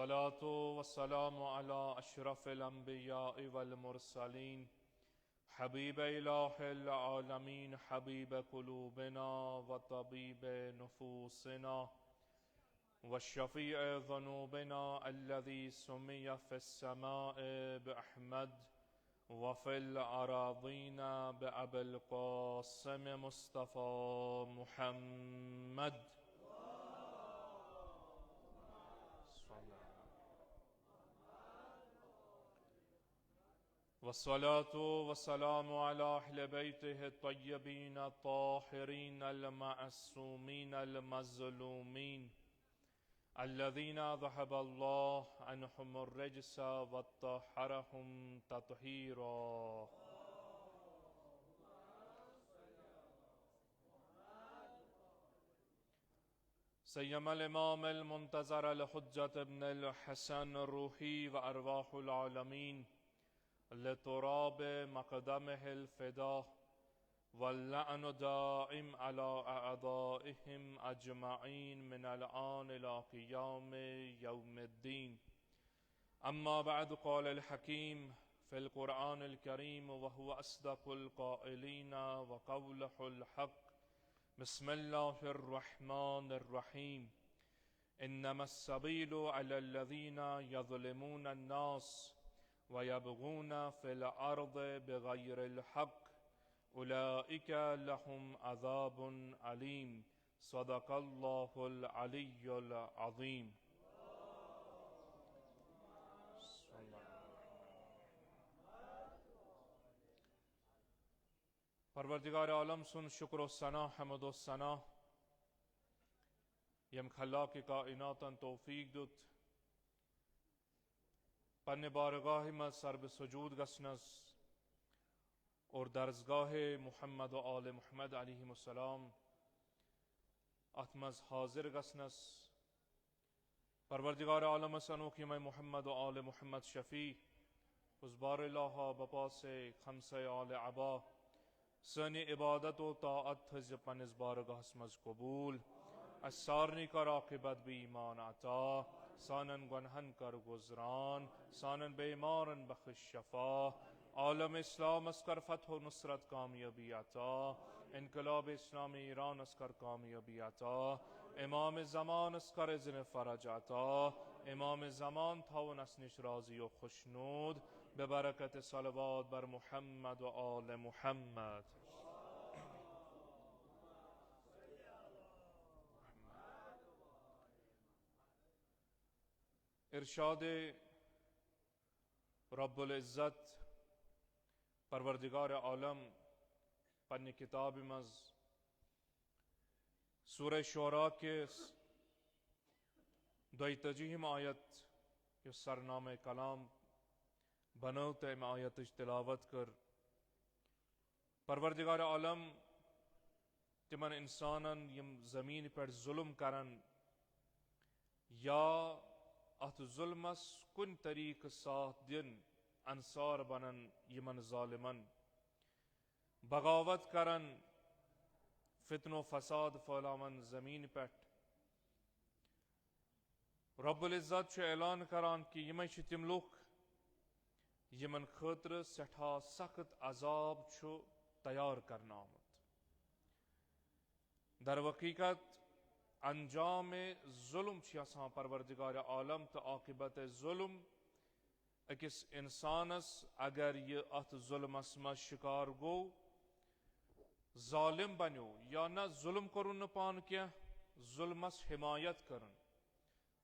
والصلاة والسلام على أشرف الأنبياء والمرسلين حبيب إله العالمين حبيب قلوبنا وطبيب نفوسنا والشفيع ذنوبنا الذي سمي في السماء بأحمد وفي الأراضين بأبي القاسم مصطفى محمد والصلاة والسلام على أهل بيته الطيبين الطاهرين المعصومين المظلومين الذين ذهب الله عنهم الرجس وطهرهم تطهيرا. سيما الإمام المنتظر الحجة ابن الحسن الروحي وأرواح العالمين لتراب مقدمه الفداء واللعن دائم على أعدائهم أجمعين من الآن إلى قيام يوم الدين. أما بعد، قال الحكيم في القرآن الكريم وهو أصدق القائلين وقوله الحق: بسم الله الرحمن الرحيم. إنما السبيل على الذين يظلمون الناس ويبغون في الأرض بغير الحق أولئك لهم عذاب أليم. صدق الله العلي العظيم. پروردگار عالم سن شکر و ثنا حمد و ثنا یم خلاق کائناتن توفیق دت پن بارگاہ ما سر بسجود گسنس اور درزگاہ محمد و آل محمد علیہ السلام اتمز حاضر گسنس پروردگار عالم سنوکی میں محمد و آل محمد شفیع حزبار اللہ بپا سے خمسہ آل عبا سنی عبادت و طاعت حز پنز بارگاہ اسمز قبول السارنی کا راقبت بھی ایمان عطا سانن گنہن کر گزران سانن بیمارن بخش شفا عالم اسلام اسکر فتح و نصرت کامیابی عطا انقلاب اسلامی ایران اسکر کامیابی عطا امام زمان اسکر اذن فرج عطا امام زمان تھاون اسنش راضی و خوشنود ببرکت صلوات بر محمد و آل محمد. ارشاد رب العزت پروردگار عالم پنی کتاب مز سورہ شعراء کے دوئی تجیہم آیت یہ سرنام کلام بنوتے میں آیت تلاوت کر پروردگار عالم تمن انسانن یم زمین پر ظلم کرن یا ات ظلمس کن طریق ساتھ دن انصار بنن یمن ظالمن بغاوت کرن فتن و فساد پھیلاون زمین پٹ رب العزت چھ اعلان کران کہ یمن چھ تم لوگ یمن خاطر سٹھا سخت عذاب چھو تیار کرنا آمد. در حقیقت انجام ظلم چھ آسان پروردگار عالم تو عاقبت ظلم اکس انسانس اگر یہ ات ظلمس مز شکار گو ظالم بنو یا نہ ظلم کرن پان کیا ظلمس حمایت کرن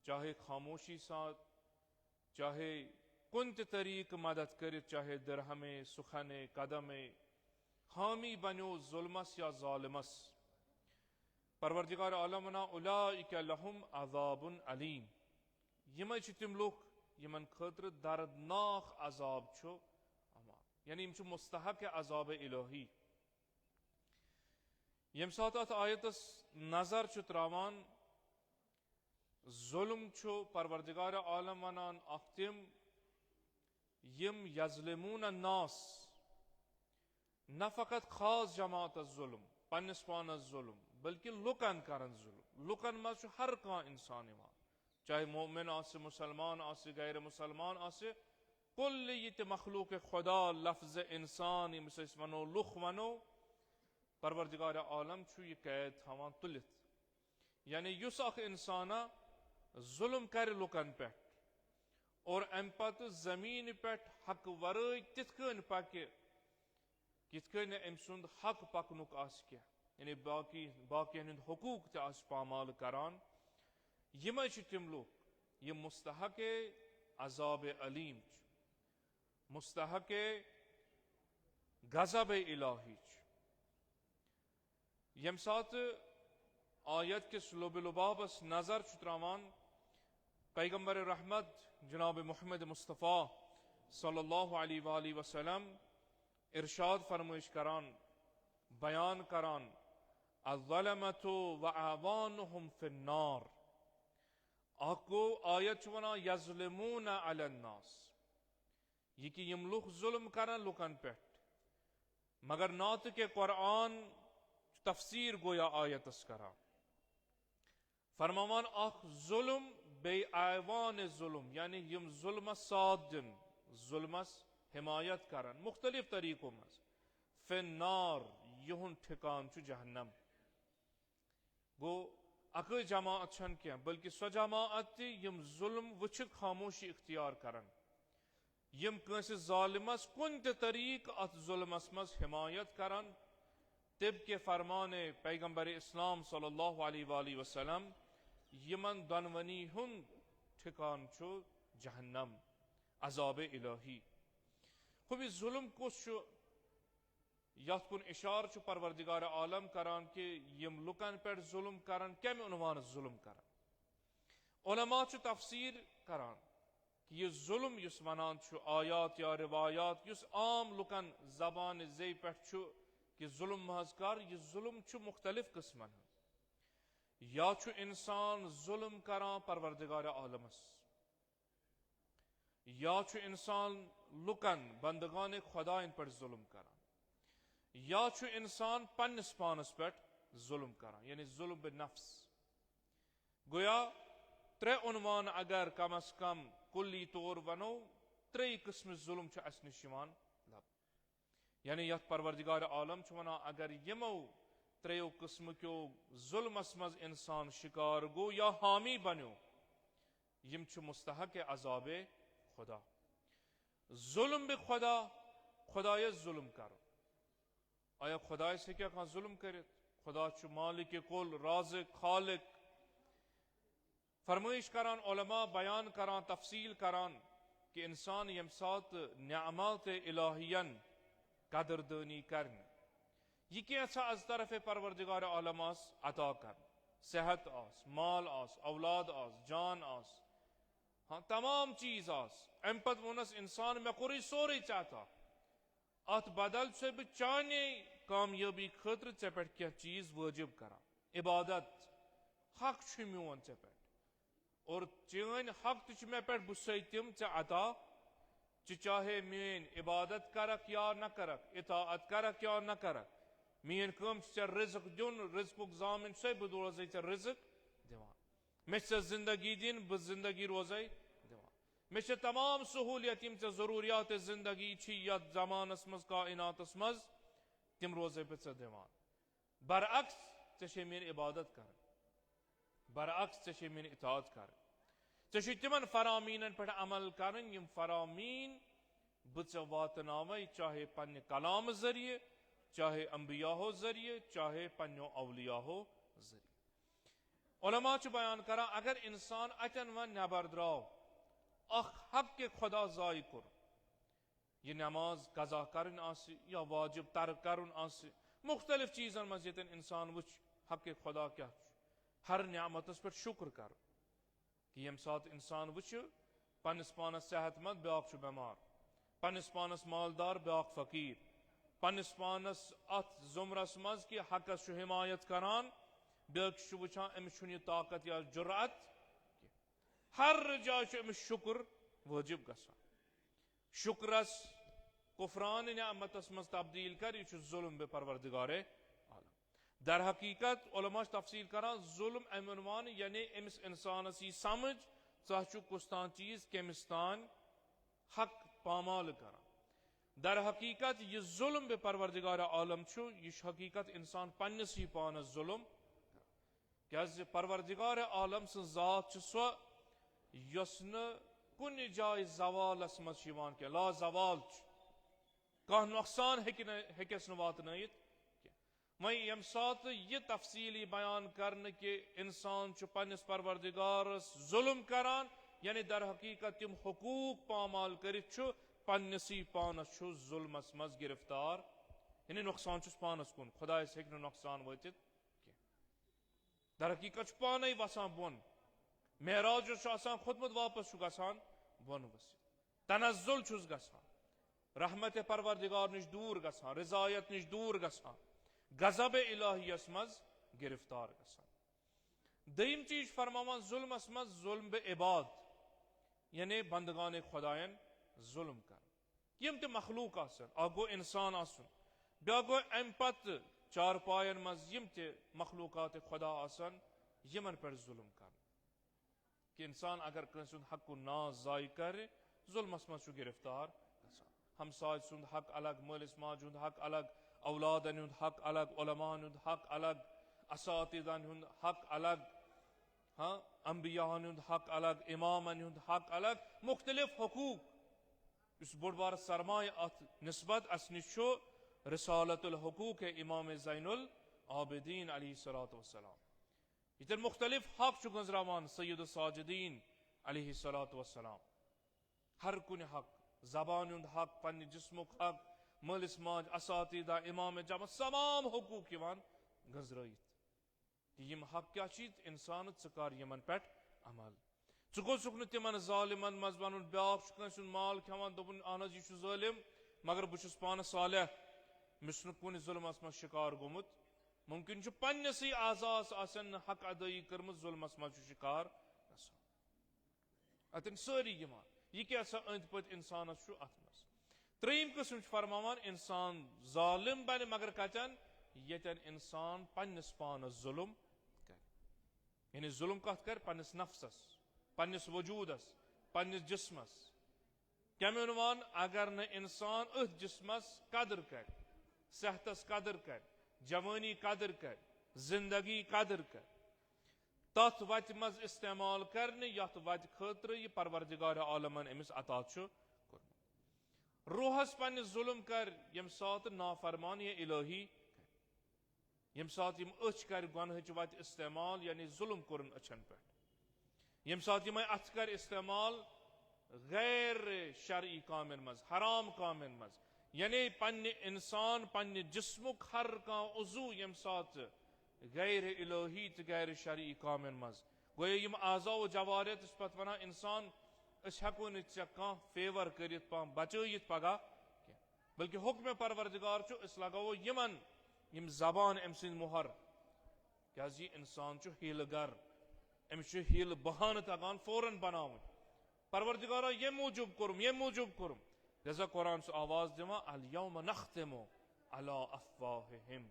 چاہے خاموشی ساتھ چاہے کنت طریق مدد کرت چاہے درہم سخن قدم حامی بنو ظلمس یا ظالمس پروردگار عالمنا اولئک لهم عذاب علیم یمن چھ تم لوگ یمن خاطر دردناک عذاب چھو یعنی یم چھ مستحق عذاب الہی. یم سات ات آیتس نظر چھ تراوان ظلم چھو پروردگار عالم ونان اختم یم یظلمون الناس نہ فقط خاص جماعت ظلم پنس پانس ظلم بلکہ لکن کرن ظلم لکن مز ہر کان انسان ایمان چاہے مومن آسے مسلمان آسے غیر مسلمان آسے کل یہ مخلوق خدا لفظ انسان یمس ونو لخ ونو پروردگار عالم چھو یہ قید تھاوان تلت یعنی یس اخ انسانا ظلم کر لکن پہ اور ام پت زمین پہ حق ورائے تت کن پکہ کت کن ام سند حق پکنک آس کیا یعنی باقین ہند حقوق تہ آس پامال کران یہ تم لوگ یہ مستحق عذاب علیم مستحق غضب الہی یم سات آیت کے سلوب لبابس نظر تراوان پیغمبر رحمت جناب محمد مصطفیٰ صلی اللہ علیہ وآلہ وسلم ارشاد فرمائش کران بیان کران الظلمت وعوانهم فی النار آکو آیت ونا یظلمون علی الناس یہ کہ یم لوگ ظلم کرن لکن پیٹ مگر نات کے قرآن تفسیر گویا آیت اس کرا فرمان اخ ظلم بے ایوان ظلم یعنی یم ظلم صادن ظلمس حمایت کرن مختلف طریقوں میں فی النار یہن ٹھکان چھ جہنم گو اک جماعت چھن کیا بلکہ سو جماعت یم ظلم وچھ خاموشی اختیار کرن یم کنس ظالمس کن تہ طریق ات ظلمس مز حمایت کرن طب کے فرمان پیغمبر اسلام صلی اللہ علیہ وآلہ وسلم یمن دنونی ہن ٹھکان چھو جہنم عذاب الہی خوبی ظلم کس چھو یت کن اشار چھو پروردگار عالم کران کہ یم لکن پر ظلم کرن کم عنوان ظلم کرن علماء چھو تفسیر کران کہ یہ ظلم یس ونان چھو آیات یا روایات یس عام لکن زبان زی پر چھو کہ ظلم محض کر یہ ظلم چھو مختلف قسمن یا چھو انسان ظلم کران پروردگار عالمس یا چھو انسان لکن بندگان خدا ان پر ظلم کران یا چھو انسان پنس پانس پر ظلم کران یعنی ظلم بالنفس گویا ترے عنوان اگر کم از کم کلی طور ونو ترے قسم ظلم چھو اس نشیوان یعنی یت پروردگار عالم چھونا اگر یمو تریو قسم کیو ظلم اسمز انسان شکار گو یا حامی بنو یم چھ مستحق عذاب خدا ظلم بے خدا خدای ظلم کرو آیا خدای سے کیا کہاں ظلم کرے خدا چھ مالک کل رازق خالق فرمائش کران علماء بیان کران تفصیل کران کہ انسان یم سات نعمات الہین قدردانی کرن یہ کیسا از طرف پروردگار عالم آس عطا کرن صحت آس مال آس اولاد آس جان آس ہاں تمام چیز آس امپت ونس انسان میں قری سوری چاہتا ات بدل سے بچانے کامیابی خطر چپٹ کیا چیز واجب کرا عبادت حق چھ میون چپٹ اور چین حق تچ میں پٹ بسیتم چا عطا چاہے مین عبادت کرک یا نہ کرک اطاعت کرک یا نہ کرک مین کم چا رزق دن رزق ضامن سے بدروزی چا رزق دیوان میں چا زندگی دن بز زندگی روزی دیوان میں چا تمام سہولیت یم چا ضروریات زندگی چھی یا زمان اسمز کائنات اسمز تم روزی پچا دیوان برعکس چشے مین عبادت کرک برعکس چشے مین اطاعت کرک چشی تمن فرامین پر عمل کرن یم فرامین بچ واتناوی چاہے پن کلام ذریعے چاہے انبیاء ہو ذریعے چاہے پنو اولیاء ہو ذریعے علماء چھ بیان کرا اگر انسان اچن و نبر دراو اخ حق کے خدا ضائع کر یہ نماز قضا کرن آسی یا واجب ترک کرن آسی مختلف چیزن مزیدن انسان وچ حق کے خدا کیا ہر نعمت اس پر شکر کر کہ یم سات انسان وچ پنس پانس صحت مند بیاق چھ بیمار پنس پانس مالدار بیاق فقیر پنس پانس ات زمرس مز کی حقس چھ حمایت کران بیاق چھ وچھان امس چھنی طاقت یا جرأت ہر جائے چھ امس شکر واجب گسان شکرس کفران نعمتس مز تبدیل کر یہ چھ ظلم بے پروردگار در حقیقت علماء تفصیل کران ظلم عنوان یعنی امس انسانس یہ سمجھ ژٕ کُستان چیز کیمستان حق پامال کران در حقیقت یہ ظلم بے پروردگار عالم چھو یہ حقیقت انسان پنس ہی پانس ظلم کیازِ پروردگار عالم سن ذات سو یس کن جائے زوالس مز کی لا زوال کان نقصان ہیکس واتنائت وہیں یم سات یہ تفصیلی بیان کرنے کہ انسان پنس پروردگارس ظلم کران یعنی در حقیقت تم حقوق پامال کرت پنسی پانس ظلمس مز گرفتار یعنی نقصان چس پانس کن خدایس ہیک نقصان واتت در حقیقت پانے وسان بون معراج کھوتمت واپس گسان بون ورس تنزل چھس گسان رحمت پروردگار نش دور گسان رضایت نش دور گسان غضب الہیس مز گرفتار گسان دیم چیز فرماوان ظلمس مز ظلم بے عباد یعنی بندگان خدایان ظلم کر یم تے مخلوق آسن اگو انسان آسن بیا گو ام پت چار پائن مز یم تے مخلوقات خدا آسن یمن پر ظلم کر کہ انسان اگر کنس حق و ناز ضائع کرے ظلمس مز گرفتار ہمسائے سند حق الگ مالس ماج ہند حق الگ اولادن ہند حق الگ علمان ہند حق الگ اساتذان ہند حق الگ ہاں انبیاء ہند حق الگ امامن ہند حق الگ مختلف حقوق اس بڑ بار سرمایہ ات نسبت اسنشو رسالت الحقوق امام زین العابدین علیہ الصلوۃ والسلام یہ مختلف حق گزراوان سید الساجدین علیہ الصلوۃ والسلام ہر کن حق زبان ہند حق پنہ جسمک حق مالس ماج اساتذہ امام جمع تمام حقوق گزرائت یم حق کیا چیز انسان ثار یمن پہ عمل ثک تمن ظالمن مز ون بیاکھ کنس مال کھوان دپن اہن حظ یہ ظالم مگر بہس پانس صالح مس کن ظلمس مز شکار گومت ممکن پنسی اعضاس آسن حق ادائی کرمت ظلمس مز شکار اتن ساری یہ کیا سا اند پت انسانس ات مز تریم قسم فرماوان انسان ظالم بن مگر کتن یتن انسان پنس پانس ظلم کر یعنی ظلم کت کر پنس نفسس پنس وجودس پنس جسمس کم عنوان اگر نہ انسان ات جسمس قدر کر صحتس قدر کر جوانی قدر کر زندگی قدر کر تت وت مز استعمال کرنے یت وت خاطر یہ پروردگار عالمن امس عطا کورمت روحس پنس ظلم کر یم سات نافرمانی الہی یم سات یم اچھ کر گنہچ وت استعمال یعنی ظلم کورن اچھن پہ یم سات یم اتھ کر استعمال غیر شرعی کامن مز حرام کامن مز یعنی پنہ انسان پنہ جسمک ہر کان عضو یم سات غیر الہی تو غیر شرعی کامن مز گویا یم اعضاء و جوارت اس پت ونان انسان اس ہیکو نہ فیور کرت پان بچائت پگہ بلکہ حکم پروردگار اس لگاو یمن یم زبان ام سند مہر کیازِ انسان ہیل گر امس ہیل بہانہ تگان فوراً بناون پروردگارا یہ موجوب کرم لذا قرآن سے آواز دما الیوم نختم علی افواہہم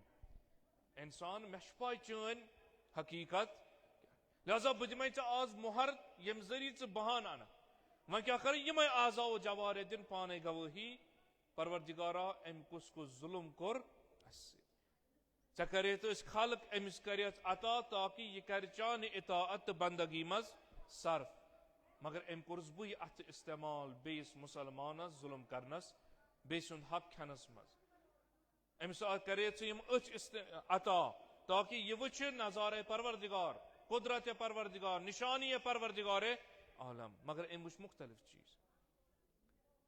انسان مش پاے چین حقیقت لہذا بہ دمے ژے آز مہر یم ذریعہ ژے بہان انا وۄنۍ کیا کر یمے اعضاء و جوارح دن پانے گوٲہی پروردگارا ام کس ظلم کور ژے کریت اس خلق امس کریت عطا تاکہ یہ کر چانہ اطاعت بندگی مز صرف مگر ام کورس بہ ات استعمال بیس مسلمانس ظلم کرنس بیس سند حق کھنس مز امس کریت یم اچھ عطا تاکہ یہ وچھ نظارہ پروردگار قدرت پروردگار نشانی پروردگار عالم مگر ام وچھ مختلف چیز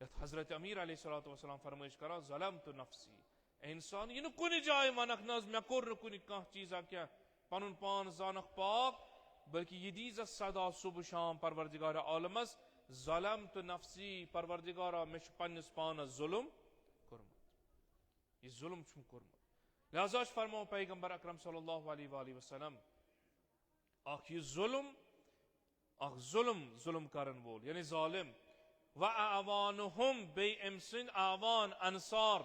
یت حضرت امیر علیہ الصلوۃ والسلام فرمائش کرا ظلمت نفسی انسان یہ کن جائے ونک ناز میں کور کن کان چیزا کیا پنن پان زانک پاک بلکہ یہ دیز صدا صبح شام پروردگار عالمس ظلمت نفسی پروردگارا مش پنس پانس ظلم کورمت یہ ظلم چھم کورمت لہذا فرماؤ پیغمبر اکرم صلی اللہ علیہ وآلہ وسلم اخ یہ ظلم کرن وول یعنی ظالم وَأَعْوَانُهُمْ بے امسن آوان انصار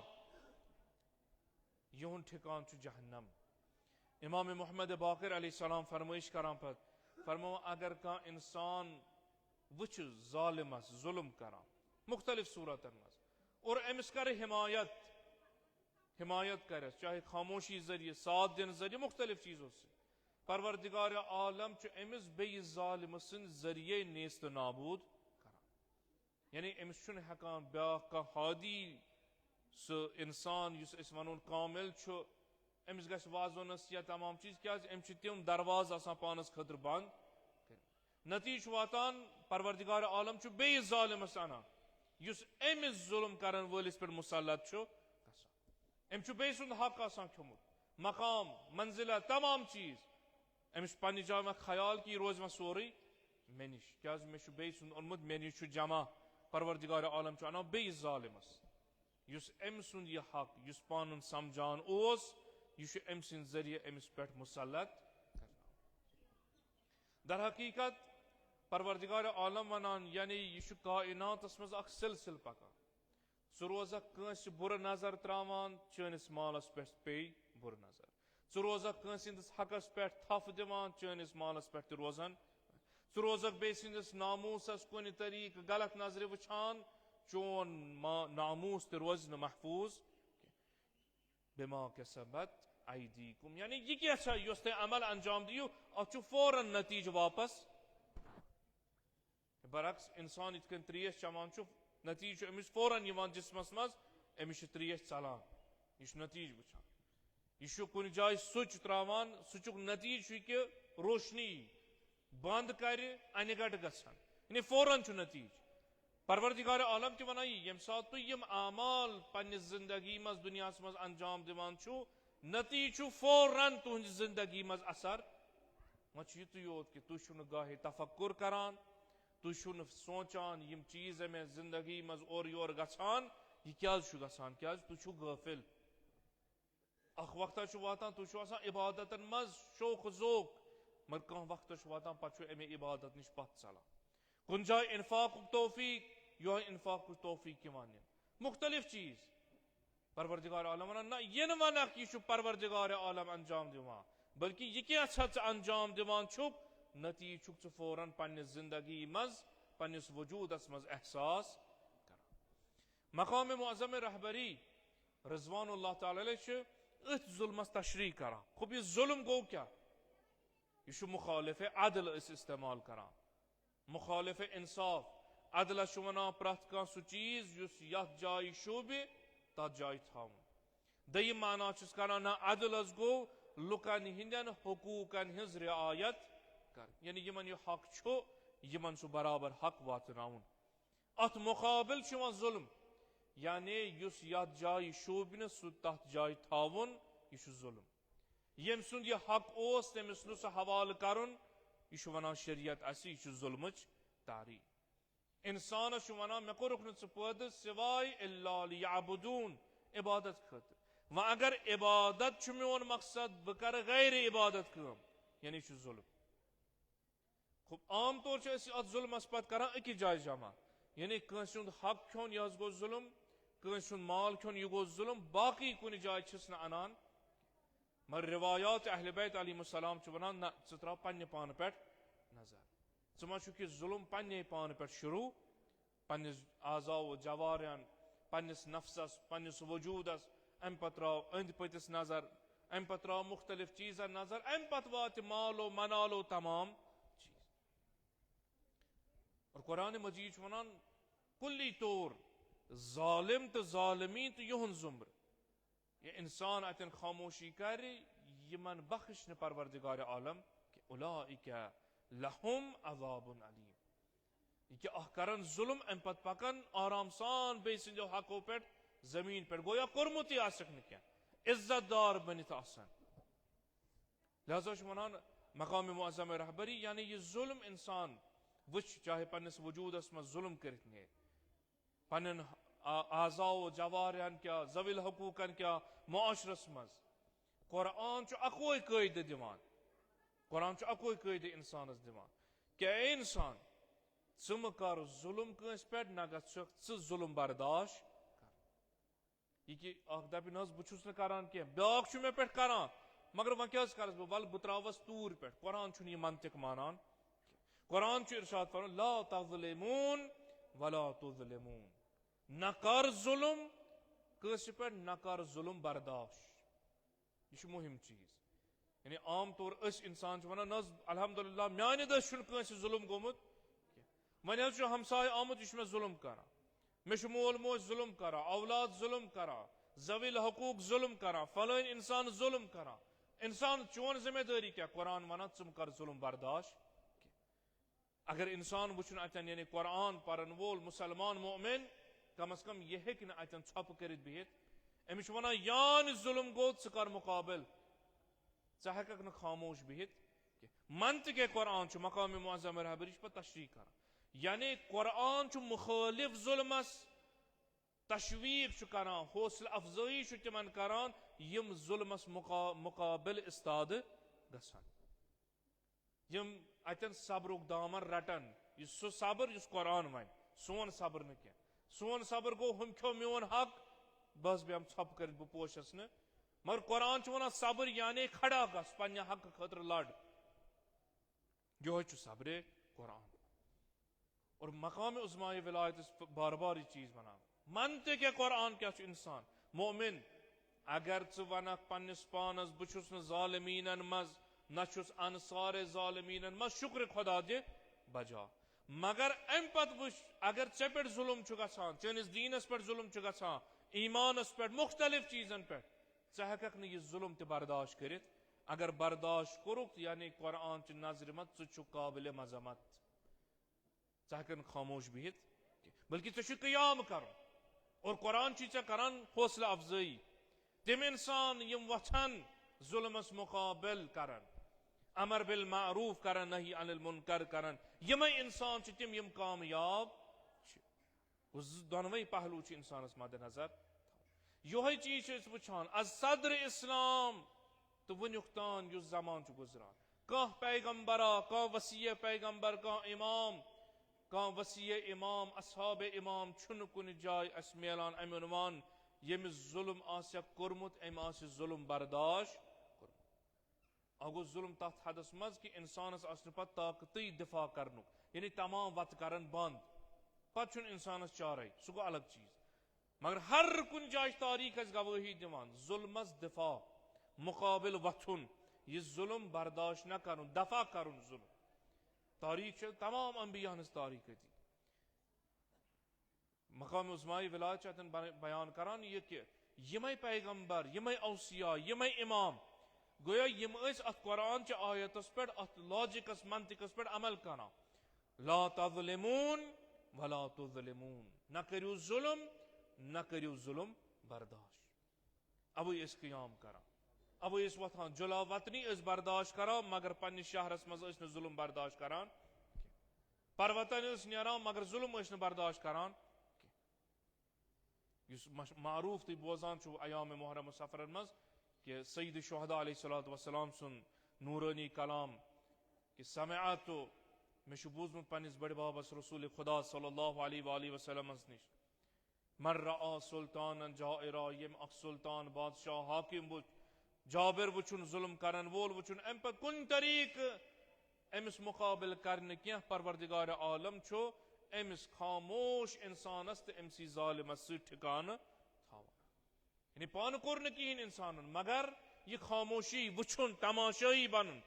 یہن ٹھکان چھ جہنم امام محمد باقر علیہ السلام فرمائش کران پت فرمو اگر کا انسان وچ ظالمس ظلم کران مختلف صورتن مز اور امس کر حمایت کرس چاہے خاموشی ذریعے ساتھ دن ذریعے مختلف چیزوں سے پروردگار عالم امس بیس ظالم سن ذریعے نیست نابود کران یعنی امس چھن ہکان بیاکھ کا ہادی سو انسان یس اس ونون کامل چھو امس گژھِ واض و نصیحت تمام چیز کیا امس تم درواز آسان پانس خطر بند نتیج واتان پروردگار عالم چھو بیس ظالمس انان یس امس ظلم کرن وٲلس پہ مسلط چھو ام چھو بیٚیہِ سُنٛد حق آسان کھیوٚمُت مقام منزلہ تمام چیز امس پننہِ جایہِ مہ خیال کہ یہ روز مہ سورُے مےٚ نِش کیٛازِ مےٚ چھُ بیٚیہِ سُنٛد اوٚنمُت مےٚ نِش چھُ جمع پروردگار عالم چھُ انان بیٚیِس ظالمس یُس أمۍ سُنٛد یہِ حق یُس پانن سمجھان اوس یہ چھُ أمۍ سٕنٛدِ ذریعہ أمِس پٮ۪ٹھ مسلط در حقیقت پروردگار عالم ونان یعنی یہ چھُ کائناتس مز اکھ سلسل پکان ژٕ روزکھ کٲنٛسہِ بُرٕ نظر تراوان چٲنِس مالس پٮ۪ٹھ پیٚیہِ بُرٕ نظر ژٕ روزکھ کٲنٛسہِ ہٕنٛدِس حقس پٮ۪ٹھ تھپھ دِوان چٲنِس مالس پٮ۪ٹھ تہِ روزن ژٕ روزکھ بیٚیہِ سٕنٛدِس ناموٗسس کُنہِ طریٖقہٕ غلط نظرِ وٕچھان چون ناموٗس تہِ روزِ نہٕ محفوٗظ بما کسبت ایدیکم یعنی یہ کیا چھا یۄس تُہۍ عمل انجام دِیِو اتھ چھُ فوراً نتیجہ واپس برعکس انسان یِتھ کٔنۍ تریش چٮ۪وان چھُ نتیجہ چھُ أمِس فوراً یِوان جسمس منٛز أمِس چھِ تریش ژلان یہِ چھُ نتیجہ وٕچھان یہِ چھُ کُنہِ جایہِ سُچ تراوان سُچُک نتیجہ چھُ کہِ روشنی بند کرِ انہِ گٹہٕ گژھن یعنی فوراً چھُ نتیجہ پروردگار عالم تہِ ونان ییٚمہِ ساتہٕ تُہۍ یِم اعمال پننہِ زندگی منٛز دُنیاہس منٛز انجام دِوان چھُو نتیجہ چھُ فوراً تُہنٛزِ زندگی منٛز اثر وۄنۍ چھُ یِتُے یوت کہِ تُہۍ چھِو نہٕ گاہے تفکر کران تُہۍ چھِو نہٕ سونچان یِم چیٖز مےٚ زندگی منٛز اورٕ یورٕ گژھان یہِ کیٛازِ چھُ گژھان کیٛازِ تُہۍ چھِو غٲفِل اکھ وقتہ چھُ واتان تُہۍ چھِو آسان عبادتن منٛز شوق ذوق مگر کانٛہہ وقتہ چھُ واتان پتہٕ چھُ امے عبادت نِش پتھ ژلان کُنہِ جایہِ انفاقُک توفیق یہوے انفاقُک توفیق یِوان نِنہٕ مختلف چیٖز پروردگار عالم ونان نہ یہِ نہٕ ونکھ یہِ چھُ پروردگار عالم انجام دِوان بلکہ یہ کیٛاہ چھا ژٕ انجام دِوان چھُکھ نتیجہ چھُکھ ژٕ فوراً پننہِ زندگی منٛز پننس وجوٗدس منٛز احساس کران مقام معظم رہبری رضوان اللہ تعالی علیہ چھِ أتھۍ ظلمس تشریح کران خب یہ ظلم گوٚو کیٛاہ یہ چھُ مخالف عدل أسۍ استعمال کران مخالف انصاف عدلس چھُ ونان پرٛٮ۪تھ کانٛہہ سُہ چیٖز یُس یتھ جایہِ شوٗبہِ تتھ جایہِ تھاوُن دوٚیِم معنا چھُس کران نہ عدلس گوٚو لُکن ہٕنٛدٮ۪ن حقوٗقن ہٕنٛز رعایت کرٕنۍ یعنی یِمن یہِ حق چھُ یِمن سُہ برابر حق واتناوُن اتھ مقابل چھُ یِوان ظلم یعنی یُس یتھ جایہِ شوٗبہِ نہٕ سُہ تتھ جایہِ تھاوُن یہِ چھُ ظلم ییٚمہِ سُنٛد یہِ حق اوس تٔمِس نہٕ سُہ حوالہٕ کرُن یہِ چھُ ونان شریعت اسہِ یہِ چھُ ظلمٕچ تعریٖف انسانس چھُ ونان مےٚ کوٚرُکھ نہٕ ژٕ پٲدٕ سوائے الا لیعبدوٗن عبادت خٲطرٕ وۄنۍ اگر عبادت چھُ میون مقصد بہٕ کرٕ غیر عبادت کٲم یعنی یہِ چھُ ظلم خوب عام طور چھِ أسۍ اتھ ظلمس پتہٕ کران أکِس جایہِ جمع یعنی کٲنٛسہِ ہُنٛد حق کھیوٚن یہِ حظ گوٚو ظلم کٲنٛسہِ ہُنٛد مال کھیوٚن یہِ گوٚو ظلم باقٕے کُنہِ جایہِ چھِس نہٕ انان مگر روایات اہل بیت علیہم السلام چھِ ونان نہ ژٕ تراو پننہِ پانہٕ پٮ۪ٹھ نظر ژٕ ما چھُکھ یہِ ظلم پننے پانہٕ پٮ۪ٹھ شروٗع پننِس اعضاء و جوارحن پننس نفسس پننس وجوٗدس امہِ پتہٕ تراو أنٛدۍ پٔتِس نظر امہِ پتہٕ تراو مختلف چیٖزن نظر امہِ پتہٕ واتہِ مالو منالو تمام چیٖز اور قرآن مجید چھُ ونان کُلی طور ظالم تہٕ ظالمی تہٕ یِہُنٛد زُمرٕ یہ انسان اتٮ۪ن خاموشی کرِ یِمن بخش نہٕ پروردگار عالم کہ اولئک لہم عذاب علیم یہ کہ اکھ کرن ظلم امہِ پتہٕ پکن آرام سان بیٚیہِ سٕنٛدیو حقو پٮ۪ٹھ زمین پٮ۪ٹھ گویا کوٚرمُتٕے آسٮ۪کھ نہٕ کینٛہہ عزت دار بٔنِتھ آسن لہذا چھُ ونان مقام معظم رہبری یعنی یہ ظلم انسان وٕچھ چاہے پننس وجوٗدس منٛز ظلم کٔرِتھ نیرِ پننٮ۪ن اعضاء و جوارحن کیٛاہ ذوی الحقوٗقن کیٛاہ معاشرس منٛز قرآن چھُ اکوے قٲیدٕ دِوان قرآن چھُ اکوے قٲیدٕ انسانس دِوان کہ اے انسان ژٕ مہٕ کر ظلم کٲنٛسہِ پٮ۪ٹھ نہ گژھکھ ژٕ ظلم برداشت کر یہ کہ اکھ دپہِ نہ حظ بہٕ چھُس نہٕ کران کینٛہہ بیٛاکھ چھُ مےٚ پٮ۪ٹھ کران مگر وۄنۍ کیٛاہ حظ کرس بہٕ ولہٕ بہٕ تراوس توٗرۍ پٮ۪ٹھ قرآن چھُنہٕ یہِ منطق مانان قرآن چھ ارشاد فرمان لا تظلمون ولا تظلمون، نہ کر ظلم کٲنٛسہِ پٮ۪ٹھ، نہ کر ظلم برداشت. یہ چھُ مہم چیز. یعنی عام طور اس انسان چھُ ونان نہ حظ الحمدللہ میانہِ دٔسۍ چھُنہٕ کٲنٛسہِ ظلم گوٚمُت کینٛہہ، وۄنۍ حظ چھُ ہمسایہِ آمُت یہِ چھُ مےٚ ظلم کران، مےٚ چھُ مول موج ظلم کران، اولاد ظلم کران، ذوی الحقوق ظلم کران، فلٲنۍ انسان ظلم کران. انسان چون ذمہ دٲری کیٛاہ؟ قرآن ونان ژٕ مہٕ کر ظلم برداشت کینٛہہ. اگر انسان وٕچھُن اتٮ۪ن یعنی قرآن پرن وول مسلمان مومن کم از کم یہ ہیٚکہِ نہٕ اتٮ۪ن ژھۄپہٕ کٔرِتھ بِہِتھ. أمِس چھُ ونان یان ظلم گوٚو ژٕ کر مُقابل، ژٕ ہیٚککھ نہٕ خاموش بِہِتھ کینٛہہ. منطقِ قرآن چھُ مقام معظم رہبری چھُ پتہٕ تشریح کران. یعنی قرآن چھُ مخٲلف ظلمس تشویق چھُ کران، حوصلہ افزٲیی چھُ تِمن کران یم ظلمس مقابل استاد گژھن، یم اتٮ۪ن صبرُک دامن رٹن. یُس سُہ صبر یُس قرآن ونہِ، سون صبر نہٕ کینٛہہ. سون صبر گوٚو ہُم کھیوٚو میون حق بس بیٚہم ژھۄپہٕ کٔرِتھ بہٕ پوشس نہٕ. مگر قرآن چھُ ونان صبر یعنی کھڑا گژھ پننہِ حقہٕ خٲطرٕ لڑ. یہوے چھُ صبرِ قرآن. اور مقام عظمائے ولایت بار بار یہ چیز ونان. منطق قرآن کیا چھُ انسان مومن اگر ژٕ ونکھ پننس پانس بہٕ چھُس نہٕ ظالمیٖنن منٛز نہ چھُس انصارِ ظالمیٖنن منٛز، شکر خدا دِ بجا. مگر امہِ پتہٕ وٕچھ اگر ژےٚ پٮ۪ٹھ ظلم چھُ گژھان، چٲنِس دیٖنس پٮ۪ٹھ ظلم چھُ گژھان، ایمانس پٮ۪ٹھ، مختلف چیزن پٮ۪ٹھ، ژٕ ہیٚککھ نہٕ یہِ ظلم تہِ برداشت کٔرِتھ. اگر برداشت کوٚرُکھ یعنی قرآن چہِ نظرِ منٛز ژٕ چھُکھ قابلِ مذمت، ژٕ ہیٚککھ نہٕ خاموش بِہِتھ بلکہ ژےٚ چھُے قیام کرُن. اور قرآن چھُے ژےٚ کران حوصلہ افزٲیی. تِم انسان یم وۄتھن ظلمس مقابل کرن، امر بالمعروف کرن، نہی عن المنکر کرن، یمے انسان چھِ تِم یم کامیاب چھِ. دۄنوے پہلو چھِ انسانس مد نظر. یہوے چیز چھِ أسۍ وٕچھان از صدر اسلام تہٕ وٕنیُک تام یُس زمان چھُ گُزران. کانٛہہ پیغمبرا، کانٛہہ وسیع پیغمبر، کانٛہہ امام، کانٛہہ وسیع امام، اصحاب امام چھُنہٕ کُنہِ جایہِ اسہِ میلان امہِ عنوان ییٚمِس ظلم آسیکھ کوٚرمُت أمۍ آسہِ ظلم برداشت کوٚرمُت. اکھ گوٚو ظلم تتھ حدس منٛز کہِ انسانس آسہِ نہٕ پتہٕ طاقتٕے دفاع کرنُک، یعنی تمام وتہٕ کرن بند، پتہٕ چھُنہٕ انسانس چارے، سُہ گوٚو الگ چیز. مگر ہر کُنہِ جایہِ چھِ تاریخ اسہِ گوٲہی دِوان ظلمس دفاع، مقابل وتھُن، یہِ ظلم برداشت نہ کرُن، دفاع کرُن ظلم. تاریخ چھِ تمام انبیاء ہنٛز تاریخ أتی. مقام عظمائے ولایت چھِ اتٮ۪ن بیان کران یہِ کہِ یمے پیغمبر، یمے اوصیا، یمے امام گویا یم ٲسۍ اتھ قرآن چہِ آیتس پٮ۪ٹھ، اتھ لاجکس منطقس پٮ۪ٹھ عمل کران. لا تظلمون ولا تظلمون، نہ کٔرِو ظلم نہ کٔرِو ظلم برداشت. اوے ٲسۍ قیام کران، اوے ٲسۍ وۄتھان جلا وطنی ٲسۍ برداشت کران مگر پننِس شہرس منٛز ٲسۍ نہٕ ظلم برداشت کران. پروتن ٲسۍ نیران مگر ظلم ٲسۍ نہٕ برداشت کران. یُس معروف تُہۍ بوزان چھُو ایام محرم سفرن منٛز کہ سید الشہداء علیہ الصلوۃ والسلام سُنٛد نورانی کلام کہ سمعت، مےٚ چھُ بوٗزمُت پننِس بٔڑِ بابس رسول خدا صلی اللہ علیہ وآلہ وسلمس نِش، من رعا سلطانن جائرا، ییٚمۍ اکھ سلطان بادشاہ حاکم وٕچھ، جابر وٕچھُن ظلم کرن وول وٕچھُن، امہِ پتہٕ کُنہِ طریقہٕ أمِس مُقابل کرنہٕ کینٛہہ، پروردگار عالم چھُ أمِس خاموش انسانس تہٕ أمسی ظالمس سۭتۍ ٹھِکانہٕ تھاوان. یعنی پانہٕ کوٚر نہٕ کِہیٖنۍ انسانن مگر یہِ خاموشی وٕچھُن، تماشٲیی بنُن.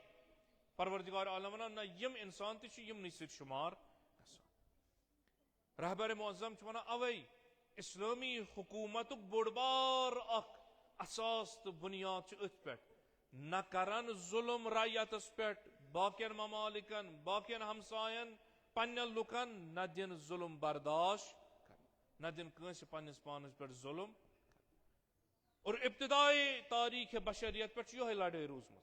پروردگار عالم ونان نہ یم انسان تہِ چھِ یمنٕے سۭتۍ شُمار گژھان. رہبر معظم چھُ ونان اوے اسلٲمی حکوٗمتُک بوٚڑ بار اکھ اساس تہٕ بُنیاد چھِ أتھۍ پٮ۪ٹھ، نہ کرن ظلم رعیتس پٮ۪ٹھ، باقین ممالکن، باقین ہمساین، پننٮ۪ن لُکن، نہ دِن ظلم برداشت کرنہٕ، نہ دِن کٲنٛسہِ پننِس پانس پٮ۪ٹھ ظلم. اور ابتدائی تاریخ بشریت پٮ۪ٹھ چھِ یِہوے لڑٲے روٗزمٕژ.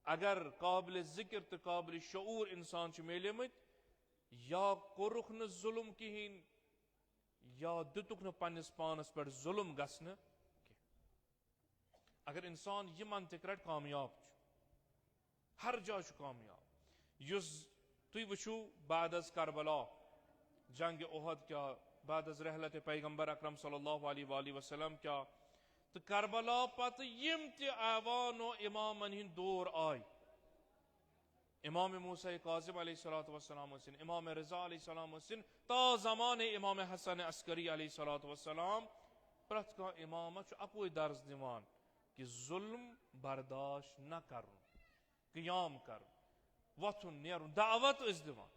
اگر قابلِ ذکر تہٕ قابلِ شعوٗر انسان چھِ میلیمٕتۍ، یا کوٚرُکھ نہٕ ظلم کِہیٖنۍ یا دِتُکھ نہٕ پننِس پانس پٮ۪ٹھ ظلم گژھنہٕ کینٛہہ. اگر انسان یہِ منطق رٹہِ کامیاب چھُ، ہر جایہِ چھُ کامیاب. یُس تُہۍ وٕچھِو بعد از کربلا، جنگ احد کیٛاہ، بعد از رحلت پیغمبر اکرم صلی اللہ علیہ وآلہ وسلم کیٛاہ، تہٕ کربلا پتہٕ یِم تہِ ایوان و امامن ہٕنٛدۍ دور آے، امام موسیٰ کاظم علیہ الصلوۃ والسلام سن امام رضا علیہ السلام سن تا زمان امام حسن عسکری علیہ الصلوۃ والسلام پرت کا امام اکوئی درس دیوان کہ ظلم برداشت نہ کرن قیام کرن وتھن نیرن دعوت اس دیوان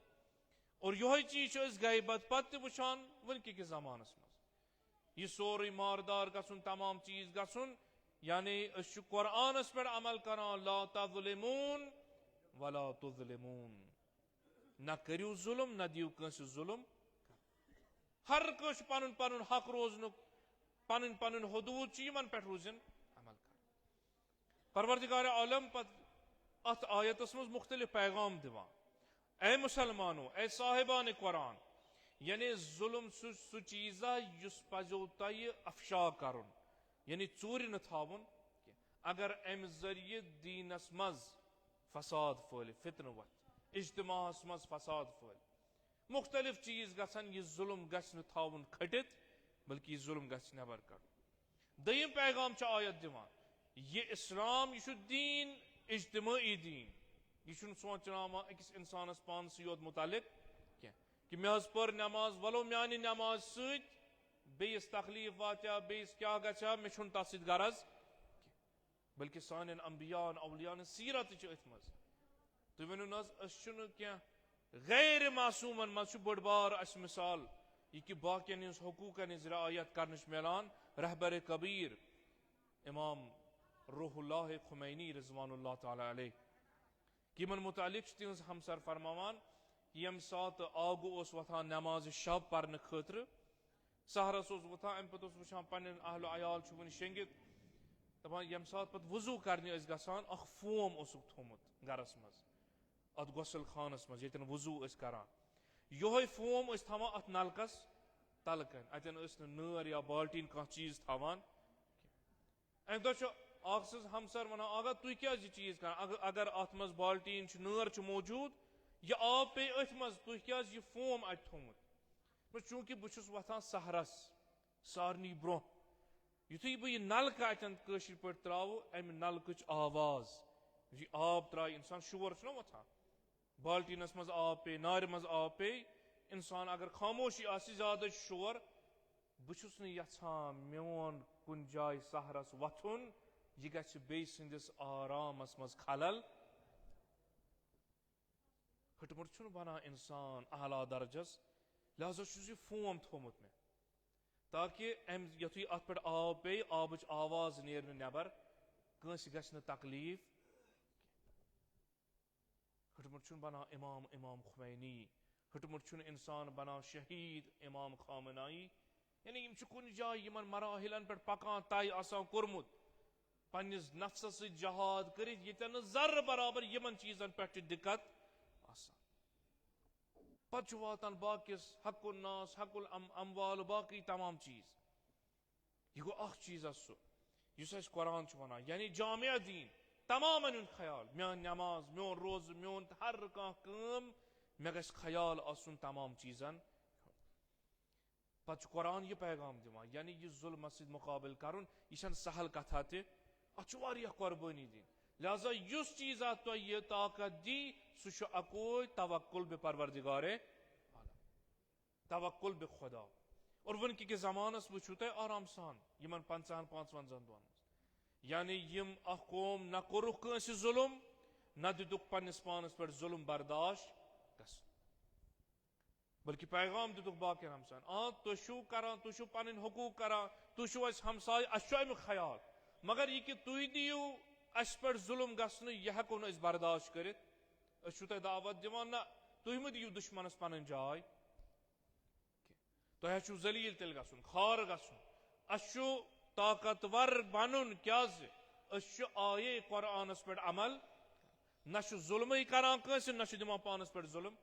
اور یہ چیز اس غیبت پتہ وچان ونکہ کس زمانس مز یہ سوری ماردار گھن تمام چیز گھن یعنی اس قرآنس پہ عمل کران لا تظلمون ولا تظلمون نہ کریو ظلم نہ دیو کنس ظلم ہر کس پن پن حق روزن پن پن حدود یمن پہ روزن عمل کر پروردگار عالم پت ات آیتس مز مختلف پیغام دیوان اے مسلمانو اے صاحبان قرآن یعنی ظلم سہ چیزا یس پزو تہ افشا کرن یعنی ژوٗرِ نہ تھاون اگر ام ذریعہ دینس مز فساد پھل فتنہ وت اجتماعس مز فساد پھل مختلف چیز گژھن یہ ظلم گژھِ نہ تھاون کھٹتھ بلکہ یہ ظلم گژھِ نبر کڑ دیم پیغام چھ آیت دیوان یہ اسلام یہ دین اجتماعی دین یہ سوچنا اکس انسانس پانس یوت متعلق کہ مے پر نماز ولو میانہ نماز ست بیس تکلیف واتیا بیس کیا گھا مے چھن تس ست غرض بلکہ سان انبیاء اولیاء سیرت ات مز تھی ونو نا کی غیر معصومن مز بڑ بار اس مثال یہ کہ باقین ہز حقوقن ہز رعایت کرنش ملان رہبر کبیر امام روح اللہ خمینی رضوان اللہ تعالی علیہ یمن متعلق تہذ ہمسر فرماوان یم سات آگو اس وتھان نماز شب پرنے خاطر سہرس اس وتھان ام پتہ وچھان پن اہل و عیال ون شنگت دپان یم سات پتہ وضو کرنے گژھان اخ فوم اسک تھومت گرس مز ات غسل خانس مز یتن وضو اس کران یہ فوم اس تھاوان ات نلکس تلکن اتن اس نار یا بالٹین کان چیز تھاوان ام دہ اخ سز ہمسر ونان آگا تھی کیا یہ چیز کر اگر ات مز بالٹین نار موجود یہ آب پی ات مز تھی کیا یہ فوم ات تھومت چونکہ بہس وتھان سہرس سارنی برہ یتھے بہ یہ نلکہ اتن کاشر پہ تراو امہ نلکچ آواز یہ آب ترائے انسان شور چھ وتھان بالٹینس مز آب پی نار مز آب پی انسان اگر خاموشی آسی زیادہ شور بہس نہ یژھان میون کن جائے سہرس وتھن یہ گژھِ بیٚیہِ سٕنٛدِس آرامس مز خلل ہٹمٹ چھُنہٕ بنان انسان اعلیٰ درجس لہذا چھُس یہ فوم تھومت مےٚ تاکہ ام یتھُے ات پہ آب پی آبٕچ آواز نیرِ نٮ۪بر کٲنٛسہِ گژھِ نہٕ تکلیف ہٹمٹ چھُنہٕ بنان امام خمینی ہٹمٹ چھُنہٕ انسان بنان شہید امام خامنائی یعنی یم چھِ کُنہِ جایہِ یمن مراحلن پہ پکان طے آسان کوٚرمُت پنس نفسس ست جہاد کرت یتن ذر برابر یمن چیزن پہ دقت آسان پتہ واتان باقیس حق الناس حق الاموال باقی تمام چیز یہ گو اخ چیز سہ اس قرآن ونان یعنی جامع دین تمام خیال میان نماز میون روز میون ہر کام مے گژھِ خیال آسن تمام چیزن پتہ قرآن یہ پیغام دِوان یعنی یہ ظلم ست مقابل کرن یہ سہل کتھا تہ ات قربانی دین لہذا اس چیز تہ یہ طاقت دی سہ اکوئی توکل بے پروردگار عالم توکل بے خدا اور ونکہ کے زمانس وچھو تہ آرام سان یمن 50-55 دہن یعنی یم اخ قوم نہ کورُکھ کٲنٛسہِ ظلم نہ دِتُکھ پننس پانس پہ ظلم برداشت گژھن بلکہ پیغام دِتُکھ باقین ہمساین تُہۍ چھِو کران تُہۍ چھِو پنٕنۍ حقوق کران تُہۍ چھِو اسہِ ہمساے اسہِ چھُ امیُک خیال مگر یہ کہ تُہۍ دِیِو اس پہ ظلم گژھنہٕ یہ ہیکو نہٕ أسۍ برداشت کٔرِتھ أسۍ چھِو تۄہہِ دعوت دِوان نہ تُہۍ مہٕ دِیِو دُشمنس پنٕنۍ جاے تۄہہِ چھُو ذلیٖل تیٚلہِ گژھُن خار گژھُن اسہِ چھُ طاقتور بنُن کیازِ أسۍ چھِ آیے قرآنس پہ عمل نہ چھُ ظلمٕے کران کٲنٛسہِ نہ چھُ دِوان پانس پہ ظلم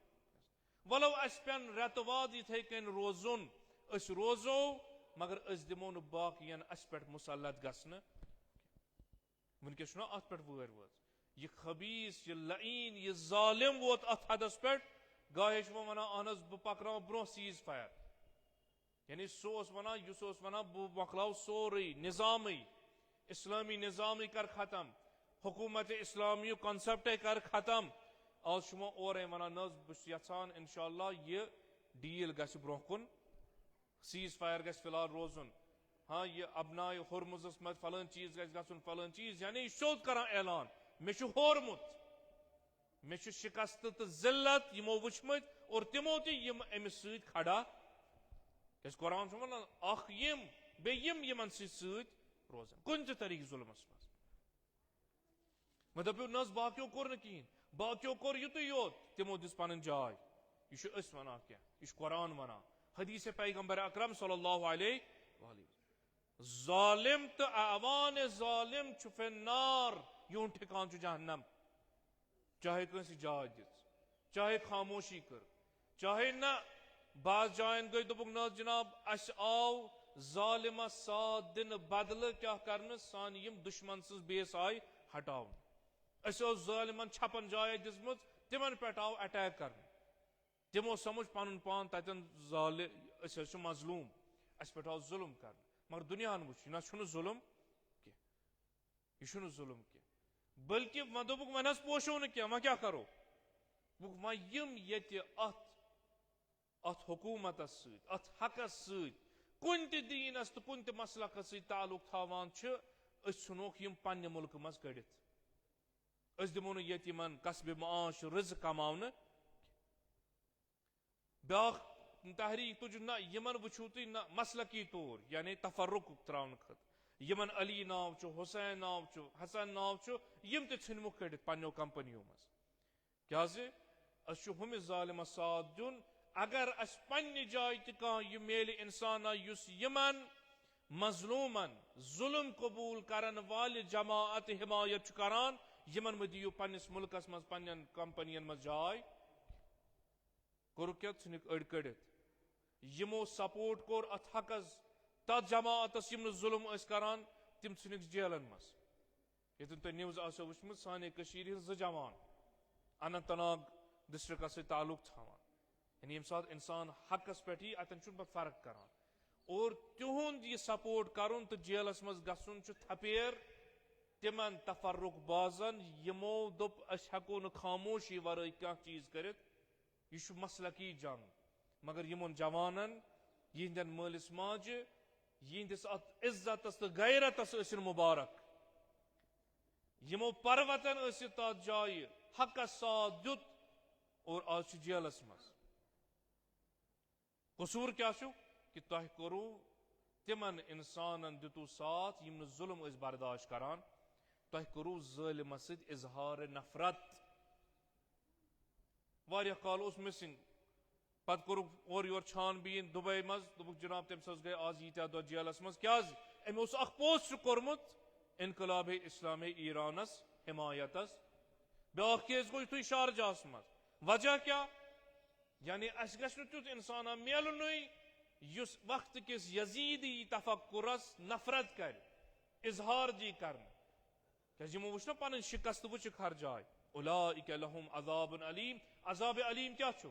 ولو اس پین رٮ۪تہٕ واد یِتھے کٔنۍ روزُن أسۍ روزو مگر أسۍ دِمو نہٕ باقین اس پہ مسلط گژھنہٕ ونکس چھُنہ ات پہ وٲرۍ وٲژ یہ خبیث یہ لعین یہ ظالم ووت ات حدس پہ گاہے چھُ وۄنۍ ونان اہن حظ بہٕ پکناو برونٛہہ سیز فایر یعنی سُہ اوس ونان یُس اوس ونان بہٕ مۄکلاو سورُے نظامٕے اسلامی نظامٕے کر ختم حکومت اسلامی کنسپٹے کر ختم آز شما اورے ونان نز بس یژھان انشاءاللہ یہ ڈیل گژھِ برونٛہہ کُن سیز فائر گژھِ فی الحال روزُن ہاں یہ ابنائے ہرمزس مز فلان چیز گژھِ گژھُن فلان چیز یعنی یہ سیوٚد کران اعلان مےٚ چھُ ہورمُت مےٚ چھُ شکست تہٕ ذلت یمو وٕچھمٕتۍ اور تمو تہِ یم أمِس سۭتۍ کھڑا کیازِ قرآن چھُ ونان اکھ یم بیٚیہِ یمن سۭتۍ روزان کُنہِ تہِ طریقہٕ ظلمس منٛز مےٚ دپیو نہ حظ باقیو کوٚر نہٕ کِہیٖنۍ باقیو کوٚر یُتُے یوت تمو دِژ پنٕنۍ جاے یہ چھُ أسۍ ونان کینٛہہ یہ چھُ قرآن ونان حدیث پیغمبر اکرم صلی اللہ علیہ وآلہ ظالم تہٕ اعوان ظالم چھُ فی النار یہُنٛد ٹھِکان چھُ جہنم چاہے کٲنٛسہِ جاے دِژ چاہے خاموشی کٔر چاہے نہ بعض جاین گٔے دوٚپُکھ نہ جناب اسہِ آو ظالمس ساتھ دِنہٕ بدلہٕ کیاہ کرنہٕ سانہِ یِم دشمن سٕنٛز بیس آیہِ ہٹاونہٕ اسہِ اوس ظالمن چھپن جاے دِژمٕژ تِمن پٮ۪ٹھ آو اٹیک کرنہٕ تمو سمجھ پنُن پان تتٮ۪ن أسۍ حظ چھِ مظلوم اسہِ پٮ۪ٹھ آو ظلم کرنہٕ مگر دُنیاہن وٕچھ یہِ نہ چھُنہٕ ظلم کینٛہہ یہِ چھُنہٕ ظلم کینٛہہ بلکہ وۄنۍ دوٚپُکھ وۄنۍ حظ پوشو نہٕ کینٛہہ وۄنۍ کیاہ کرو دوٚپُکھ وۄنۍ یِم ییٚتہِ اتھ حکوٗمتس سۭتۍ اتھ حقس سۭتۍ کُنہِ تہِ دیٖنس تہٕ کُنہِ تہِ مسلکس سۭتۍ تعلق تھاوان چھِ أسۍ ژھٕنوکھ یِم پننہِ مُلکہٕ منٛز کٔڑِتھ أسۍ دِمو نہٕ ییٚتہِ یِمن قصبہِ معاش رٕزٕ کماونہٕ بیاکھ تحریٖک تُجہِ نہ یِمن وٕچھِو تُہۍ نہ مسلکی طور یعنی تفرق تراونہٕ خٲطرٕ یِمن علی ناو چھُ حسین ناو چھُ حسن ناو چھُ یِم تہِ ژھٕنۍمُکھ کٔڑِتھ پننیو کمپنیو منٛز کیازِ أسۍ چھُ ہُمِس ظالمس ساتھ دیُن اگر اسہِ پننہِ جایہِ تہِ کانٛہہ یہِ میلہِ انسانا یُس یِمن مظلوٗمن ظلم قبوٗل کرن والہِ جماعت حمایت چھُ کران یِمن مہ دِیِو پننِس مُلکس منٛز پننٮ۪ن کمپنین منٛز جاے کوٚرُکھ کیٛاہ ژھٕنِکھ أڑۍ کٔڑِتھ یِمو سپورٹ کوٚر اتھ حقس تتھ جماعتس یِم نہٕ ظلم ٲسۍ کران تِم ژھٕنِکھ جیلن منٛز ییٚتٮ۪ن تۄہہِ نِوٕز آسیو وٕچھمٕژ سانے کٔشیٖرِ ہٕنٛدۍ 2 جوان اننت ناگ ڈسٹرکس سۭتۍ تعلق تھاوان یعنی ییٚمہِ ساتہٕ انسان حقس پٮ۪ٹھ یی اتٮ۪ن چھُنہٕ پتہٕ فرق کران اور تِہُنٛد یہِ سپورٹ کرُن تہٕ جیلس منٛز گژھُن چھُ تھپیر تِمن تفرق بازن یِمو دوٚپ أسۍ ہٮ۪کو نہٕ خاموشی ورٲے کانٛہہ چیٖز کٔرِتھ یہ چھُ مسلکی جنگ مگر یِمن جوانن یِہنٛدٮ۪ن مٲلِس ماجہِ یِہنٛدِس اتھ عزتس تہٕ غیرتس ٲسِن مُبارک یِمو پروتن ٲسِتھ تتھ جایہِ حقس ساتھ دیُت اور آز چھُ جیلس منٛز قصوٗر کیاہ چھُ کہِ تۄہہِ کوٚروٕ تِمن انسانن دِتوٗ ساتھ یِم نہٕ ظلم ٲسۍ برداشت کران تۄہہِ کوٚروٕ ظٲلمس سۭتۍ اظہار نفرت واریاہ کال اوس مِسنگ پتہٕ کوٚرُکھ اورٕ یورٕ چھان بیٖن دُبے منٛز دوٚپُکھ جناب تٔمِس حظ گٔے آز ییٖتیاہ دۄہ جیلس منٛز کیازِ أمۍ اوس اکھ پوسٹ کوٚرمُت انقلاب اسلامی ایرانس حمایتس بیاکھ کیس گوٚو یِتھُے شارجاہس منٛز وجہ کیاہ یعنی اسہِ گژھِ نہٕ تیُتھ انسانا میلنُے یُس وقتہٕ کِس یزیٖدی تفکُرس نفرت کرِ اظہار دی کرنہٕ کیازِ یِمو وٕچھ نا پنٕنۍ شکست وٕچھِکھ ہر جایہِ اولئک لہم عذاب علیم عذاب علیم کیاہ چھُ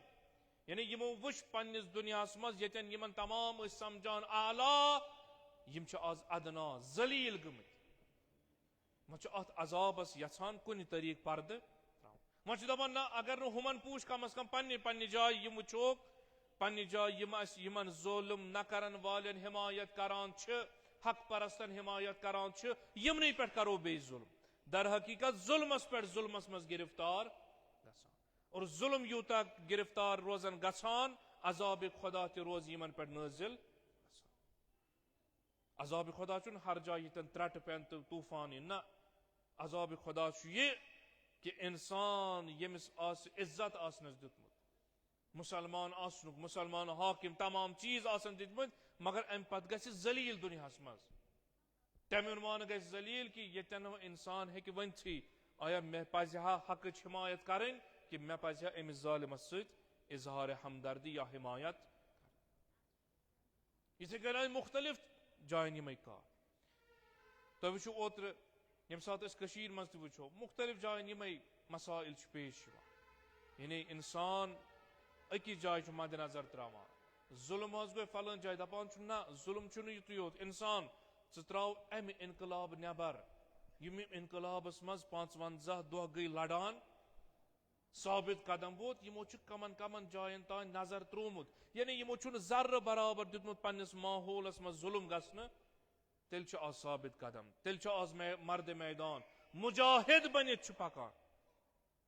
یعنی یِمو وٕچھ پننِس دُنیاہس منٛز ییٚتٮ۪ن یِمن تمام ٲسۍ سمجھان اعلیٰ یِم چھِ آز ادنا ذلیٖل گٔمٕتۍ وۄنۍ چھُ اتھ عذابس یژھان کُنہِ طریٖقہٕ پردٕ تراوُن وۄنۍ چھُ دپان نہ اگر نہٕ ہُمن پوٗچھ کم از کم پننہِ جایہِ یِم وٕچھوکھ پننہِ جایہِ یِم اسہِ یِمن ظُلم نہ کرن والٮ۪ن حمایت کران چھِ حق پرستن حمایت کران چھِ یِمنٕے پٮ۪ٹھ کرو بیٚیہِ ظُلم در حقیقت ظُلمس پٮ۪ٹھ ظُلمس منٛز گرفتار گژھان اور ظُلم یوٗتاہ گرفتار روزن گژھان عذابِ خدا تہِ روزِ یِمن پٮ۪ٹھ نٲزِل گژھان عذابِ خدا چھُنہٕ ہر جایہِ ییٚتٮ۪ن ترٛٹہٕ پٮ۪ن تہٕ طوٗفان یِن نہ عذابِ خدا چھُ یہِ کہِ انسان ییٚمِس آسہِ عزت آسنس دیُتمُت مسلمان آسنُک مسلمان حاکم تمام چیٖز آسن دِتمٕتۍ مگر امہِ پتہٕ گژھِ ذلیٖل دُنیاہس منٛز تمہِ عنوانہٕ گژھِ ذلیٖل کہِ ییٚتٮ۪ن نہٕ انسان ہیٚکہِ ؤنتھٕے آیا مےٚ پزِ ہا حقٕچ حمایت کرٕنۍ کہِ مےٚ پزِ ہا أمِس ظالمس سۭتۍ اظہارِ ہمدردی یا حمایت یِتھٕے کٔنۍ آیہِ مختلف جاین یِمے کار تُہۍ وٕچھِو اوترٕ ییٚمہِ ساتہٕ أسۍ کٔشیٖرِ منٛز تہِ وٕچھو مختلف جاین یِمے مسائل چھِ پیش یِوان یعنی انسان أکِس جایہِ چھُ مدِ نظر تراوان ظُلم حظ گوٚو فلٲنۍ جایہِ دپان چھُ نہ ظُلم چھُنہٕ یُتُے یوت انسان ژٕ تراو امہِ انقلاب نٮ۪بر ییٚمہِ انقلابس منٛز 55 دۄہ گٔے لڑان ثابت قدم ووت یمو چھ کمن کمن جائن تان نظر ترومت یعنی یمو چھن ذرہ برابر دیتمت پنس ماحولس مز ظلم گژھنہ تیل چھ آز ثابت قدم تیل چھ آز مرد میدان مجاہد بنت چھ پکان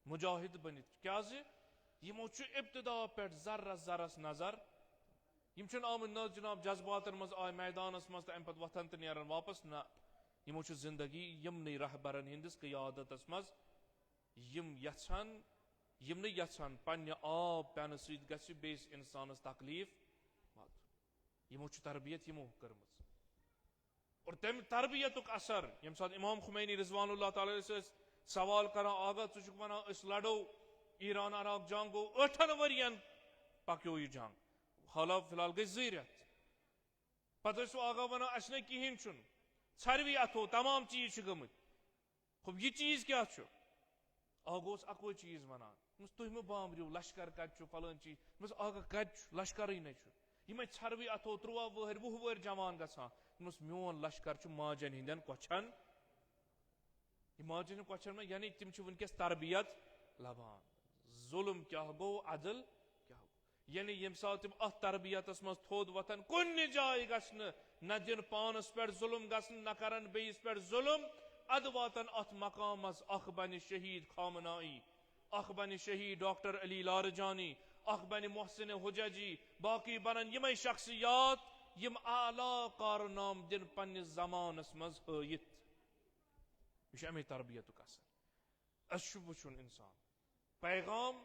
مجاہد بنت کیازِ یمو چھ ابتدا پہ ذرہ ذرس نظر یم چھن آمد نہ جناب جذباتن مز آئے میدانس مز تو ام پتہ وتھن تو نیرن واپس نہ یمو چھ زندگی یمنی رہبرن ہندس قیادتس مز یم یژھان پنہ آب پینہ سۭتۍ گژھِ بیس انسانس تکلیف واتُن یمو چھ تربیت یمو کٔرمٕژ اور تمہ تربیتک اثر یم سات امام خمینی رضوان اللہ تعالی علیہ سوال کران آگا ژٕ چھُکھ ونان أسۍ لڑو ایران عراق جنگ گوٚو 8 ؤرین پکیو یہ جنگ حالا فی الحال گئی 2 رٮ۪تھ پتہٕ ٲسِو آگاہ ونان اسہِ نَے کِہیٖنۍ چھُنہٕ ژھروی اتھو تمام چیز چھِ گٔمٕتۍ خب یہ چیز کیا چھُ آگاہ اوس اکوے چیز ونان تُہۍ مہٕ بامبرِو لشکر کتہِ چھُ فلٲنۍ چیز دوٚپمس آگاہ کتہِ چھُ لشکرٕے نَے چھُ یِمے ژھروی اتھو 13 وُہٕرۍ 20 وُہٕرۍ جوان گژھان دوٚپمس میون لشکر چھُ ماجن ہٕنٛدٮ۪ن کۄچھن یہ ماجن ہٕنٛدٮ۪ن کۄچھن منٛز یعنی تِم چھِ وٕنکیٚس تربیت لبان ظلم کیاہ گوٚو عدل کیاہ گوٚو یعنی ییٚمہِ ساتہٕ تِم اتھ تربیتس منٛز تھوٚد وۄتھن کُنہِ جایہِ گژھِ نہ دِن پانس پٮ۪ٹھ ظلم گژھن نہ کرن بیٚیِس پٮ۪ٹھ ظلم اد واتن اتھ مقامس اکھ بنہِ شہید خامنائی اکھ بنہِ شہید ڈاکٹر علی لارجانی اکھ بنہِ محسن حججی باقی بنن یمے شخصیات یم اعلیٰ کارنام دن پننس زمانس مز ہٲیِتھ یہ امے تربیتک اثر اس وچھن انسان پیغام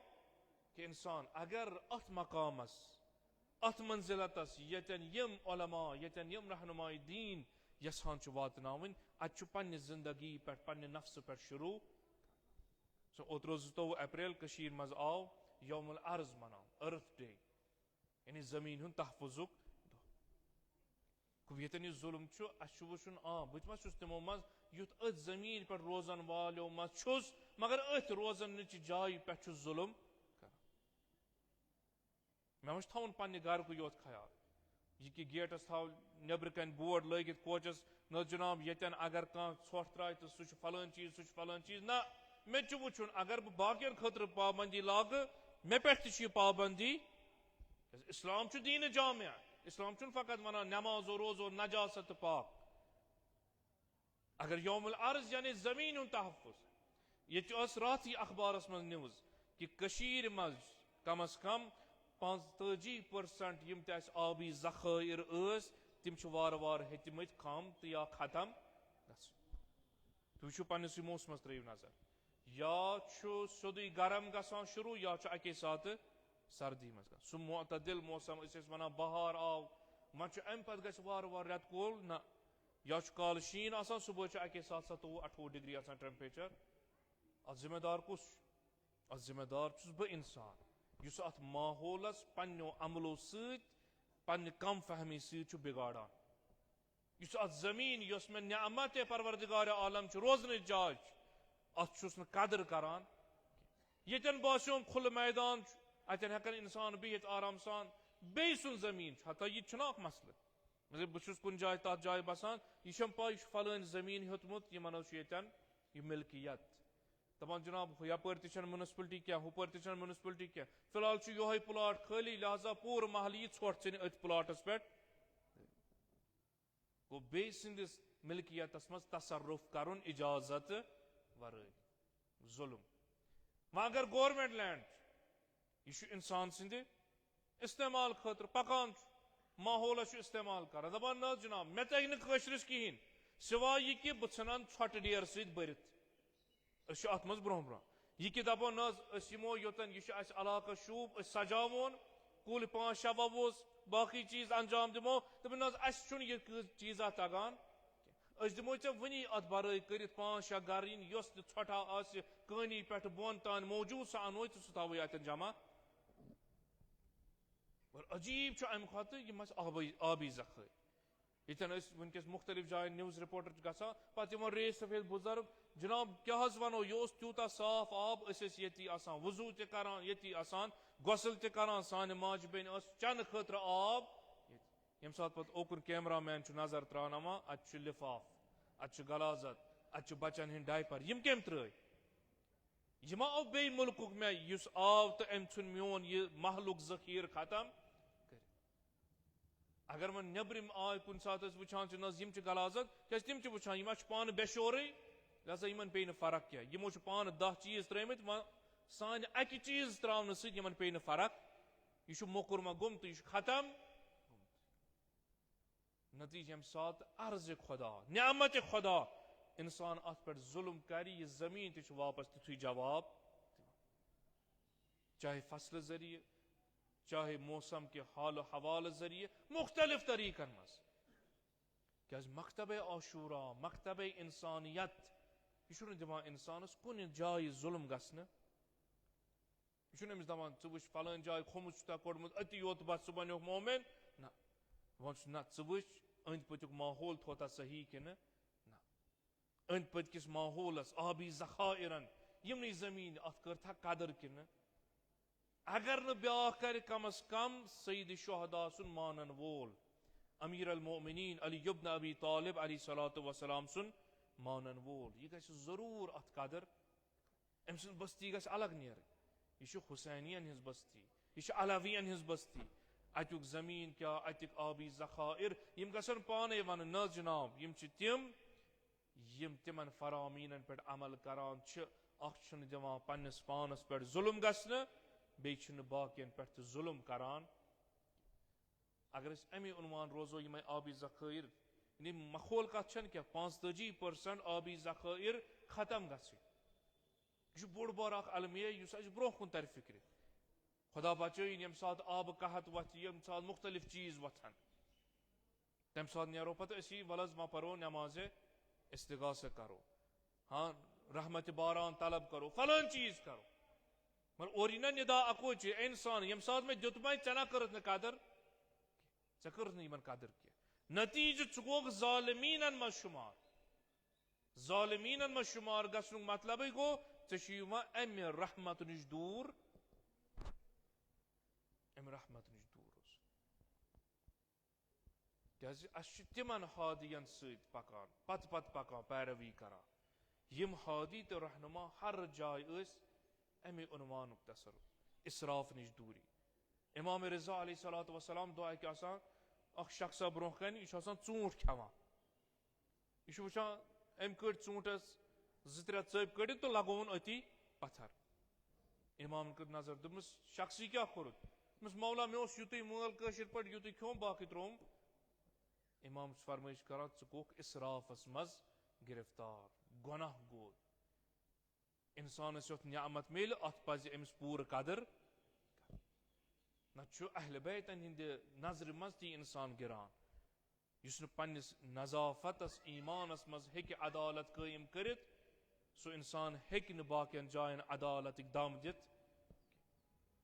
کہ انسان اگر ات مقامس ات منزلتس یتن یم علماء یتن یم رہنمائی دین یژھان چھ واتناون ات چھ پننہ زندگی پہ پننہ نفس پہ شروع اوترٕ 22 اپریل کشیر مز آو یوم الارض مناو ارتھ ڈے یعنی زمین ہند تحفظک دۄہ یتن یہ ظلم چھ اس وچھن بہٕ ما چھُس تمو مز یُتھ أتھۍ زمین پہ روزن والیو مز چھُس مگر أتھۍ روزن چہ جایہِ پہ چھُ ظلم کران مےٚ وچھ تھاوُن پننہ گرکُے یوت خیال یہ کہ گیٹس تھاو نیبرٕ کن بورڈ لٲگِتھ کوچس نہ جناب یتن اگر کانٛہہ ژھۄٹھ ترایہِ تہٕ سُہ چھُ فلٲنۍ چیز سُہ چھُ فلٲنۍ چیز نہ مےٚ چھُ وٕچھُن اگر بہٕ باقین خٲطرٕ پابندی لاگہٕ مےٚ پٮ۪ٹھ تہِ چھِ یہِ پابندی اسلام چھُ دیٖنہِ جامع اسلام چھُنہٕ فقط ونان نمازو روزو نجاست تہٕ پاک اگر یوم الارض یعنی زمین ہُنٛد تحفظ ییٚتہِ ٲس راتھٕے اخبارس منٛز نِوٕز کہِ کٔشیٖرِ منٛز کم از کم 45% یم تہِ اسہِ آبی ذخٲیر ٲسۍ تِم چھِ وارٕ وارٕ ہیٚتمٕتۍ کم تہٕ یا ختم گژھُن تُہۍ وٕچھِو پننِسٕے موسمس ترٲیِو نظر یا چھُ سیوٚدُے گرم گژھان شروع یا چھُ اکے ساتہٕ سردی منٛز گژھان سُہ معتدل موسم أسۍ ٲسۍ ونان بہار آو وۄنۍ چھُ امہِ پتہٕ گژھِ وارٕ وارٕ رٮ۪تہٕ کول نہ یا چھُ کالہٕ شیٖن آسان صبحٲے چھُ اکے ساتہٕ 27-28 ڈگری آسان ٹیمپریچر اتھ ذمہ دار کُس چھُ اتھ ذمہ دار چھُس بہٕ انسان یُس اتھ ماحولس پننیو عملو سۭتۍ پننہِ کم فہمی سۭتۍ چھُ بگاڑان یُس اتھ زمین یۄس مےٚ نعمت پروردگار عالم چھُ روزنٕچ جاے چھِ اتھ چھُس نہٕ قدر کران ییٚتٮ۪ن باسیوم کھُلہٕ میدان چھُ اتٮ۪ن ہٮ۪کن انسان بِہِتھ آرام سان بیٚیہِ سُنٛد زمیٖن چھُ ہتا یہِ تہِ چھُنہ اکھ مسلہٕ بہٕ چھُس کُنہِ جایہِ تتھ جایہِ بسان یہِ چھم پاے یہِ چھُ فلٲنۍ زمیٖن ہیوٚتمُت یِمن حظ چھُ ییٚتٮ۪ن یہِ ملکیت دپان جناب یپٲرۍ تہِ چھنہٕ میونسپلٹی کینٛہہ ہُپٲرۍ تہِ چھنہٕ میونسپلٹی کینٛہہ فی الحال چھُ یِہوے پلاٹ خٲلی لہذا پوٗرٕ محلہٕ یی ژھۄٹھ ژھٕنہِ أتھۍ پلاٹس پٮ۪ٹھ گوٚو بیٚیہِ سٕنٛدِس ملکیتس منٛز تصرف کرُن اجازت ورٲے ظلم وۄنۍ اگر گورمنٹ لینڈ چھُ یہِ چھُ انسان سٕنٛدِ استعمال خٲطرٕ پکان چھُ ماحولس چھُ استعمال کران دپان نہ حظ جناب مےٚ تگہِ نہٕ کٲشرِس کہیٖنۍ سِواے یہِ کہِ بہٕ ژھٕنن ژھۄٹہٕ ڈیر سۭتۍ بٔرِتھ أسۍ چھِ اتھ منٛز برونٛہہ برونٛہہ یہِ کہِ دپو نہ حظ أسۍ یِمو یوٚتن یہِ چھُ اسہِ علاقس شوٗب أسۍ سجاوون کُلۍ 5-6 وووس باقٕے چیٖز انجام دِمو دپان نہ حظ اسہِ چھُنہٕ یہِ چیٖزا تگان کینٛہہ أسۍ دِمو ژےٚ وُنی اتھ برٲے کٔرِتھ 5-6 گرٕ یِنۍ یۄس تہِ ژھۄٹھا آسہِ کٲنی پٮ۪ٹھ بۄن تام موجوٗد سُہ انوے تہٕ سُہ تھاوے اتٮ۪ن جمع اور عجیب چھُ امہِ کھۄتہٕ یِم اسہِ آبی ذخٲیر ییٚتٮ۪ن أسۍ وٕنکیٚس مختلف جاین نِوٕز رِپورٹر چھِ گژھان پتہٕ یِمن ریش سفید بُزرگ جناب کیاہ حظ ونو یہِ اوس تیوٗتاہ صاف آب أسۍ ٲسۍ ییٚتی آسان وضوٗ تہِ کران ییٚتی آسان غۄسل تہِ کران سانہِ ماجہِ بیٚنہِ ٲس چنہٕ خٲطرٕ آب ییٚمہِ ساتہٕ پتہٕ اوکُن کیمرا مین چھُ نظر تراوناوان اتہِ چھُ لفاف اتہِ چھُ غلازت اتہِ چھُ بچن ہٕنٛدۍ ڈایپر یِم کٔمۍ ترٲے یہ ما آو بے ملکک میں یس آو تو ام ژھن میون یہ محلک ذخیر ختم کر. اگر من نبرم آئے کن سات وچان نز یم غلازت کیا تم وچان یہ پان بے شورے لہذا یمن پی فرق کیا یمو پان 10 چیز ترمت سان اکہ چیز تراؤن ست یمن پی فرق یہ موکرما گم تو یہ ختم. نتیجہ یم سات عرض خدا نعمت خدا انسان ات پہ ظلم کر یہ زمین تہ واپس تتھے جواب چاہے فصل ذریعے چاہے موسم کے حال و حوال ذریعے مختلف طریقن مز کیا مکتب عاشورہ مکتب انسانیت یہ دان انسانس کن جائے ظلم گھن یہ امس دپان ثہ وچ فلان جائے کھومت چھتا کوڑمت اتی یوت بس ثہ بنیوک مومن نہ ون نہ ثہ وچ اند پتک ماحول تھوتا صحیح کہ نہ اند پتکس ماحولس آبی ذخائرن یمنی زمین ات کرتھا قدر کہ نہ اگر نہ بیاکھ کر کم از کم سید شہداء سن مانن وول امیر المؤمنین علی ابن ابی طالب علیہ الصلوۃ والسلام سن مانن وول یہ گژھِ ضرور ات قدر ام سن بستی گژھِ الگ نیر یہ حسینین ہز بستی یہ علوین ہز بستی اتیک زمین کیا اتیک آبی ذخائر یم گژھن پانے ون نہ جناب یم چھ تم یم تمن فرامینن پہ عمل کران اخ دان پنس پانس پہ ظلم گھنہ بیچ باقین پہ ظلم کران. اگر اس امی عنوان روزو یہ آبی ذخائر یعنی مخول کت چھن کیا 45% آبی ذخائر ختم گھن یہ بوڑ بار اخ المیہ اس برو کن تر فکر خدا بچین یم سات آب قحط وتھ یم سات مختلف چیز وتھن تم سات نیرو پتہ اسی ولز ما پرو نماز استغاثہ کرو ہاں رحمت باران طلب کرو فلان چیز کرو مگر اورینا ندا اکوچ انسان یم سات میں دتمے چنا کرت نہ قدر ژے کرت نہ قدر کی نتیجہ ژٕ گوکھ ظالمینن مز شمار ظالمینن مز شمار گھنک مطلب گو ژے امہ رحمت نش دور امہ رحمت نش دور روز کیازِ اس تمن ہادین ست پکان پت پت پکان پیروی کران یم ہادی تو رہنما ہر جائے اس امہ عنوان تصرف اسراف نش دوری. امام رضا علیہ الصلوۃ والسلام دعا کہ آسان اخ شخصا برو کن یہ ژوٗنٛٹھ کھیوان یہ وچان ام کڑ ژوٗنٛٹھس 2-3 ژٔپۍ کڑت تو لگون اتی پتھر. امام کر نظر دمس شخصی کیا کورت دمس مولا مے اوس یُتُے مٲل کٲشِر پٲٹھۍ یُتُے کھیوم باقی تروم. امام فرمائش کران ژٕ گوکھ اسرافس مز گرفتار گناہ گو انسانس یوت نعمت میل ات پز امس پور قدر نہ اہل بیتن ہند نظر مز تی انسان گران یس نہ پنس نظافتس ایمانس مز ہیکہ عدالت قائم کرت سو انسان ہیکہ نہ باقین جائن عدالت دم دت.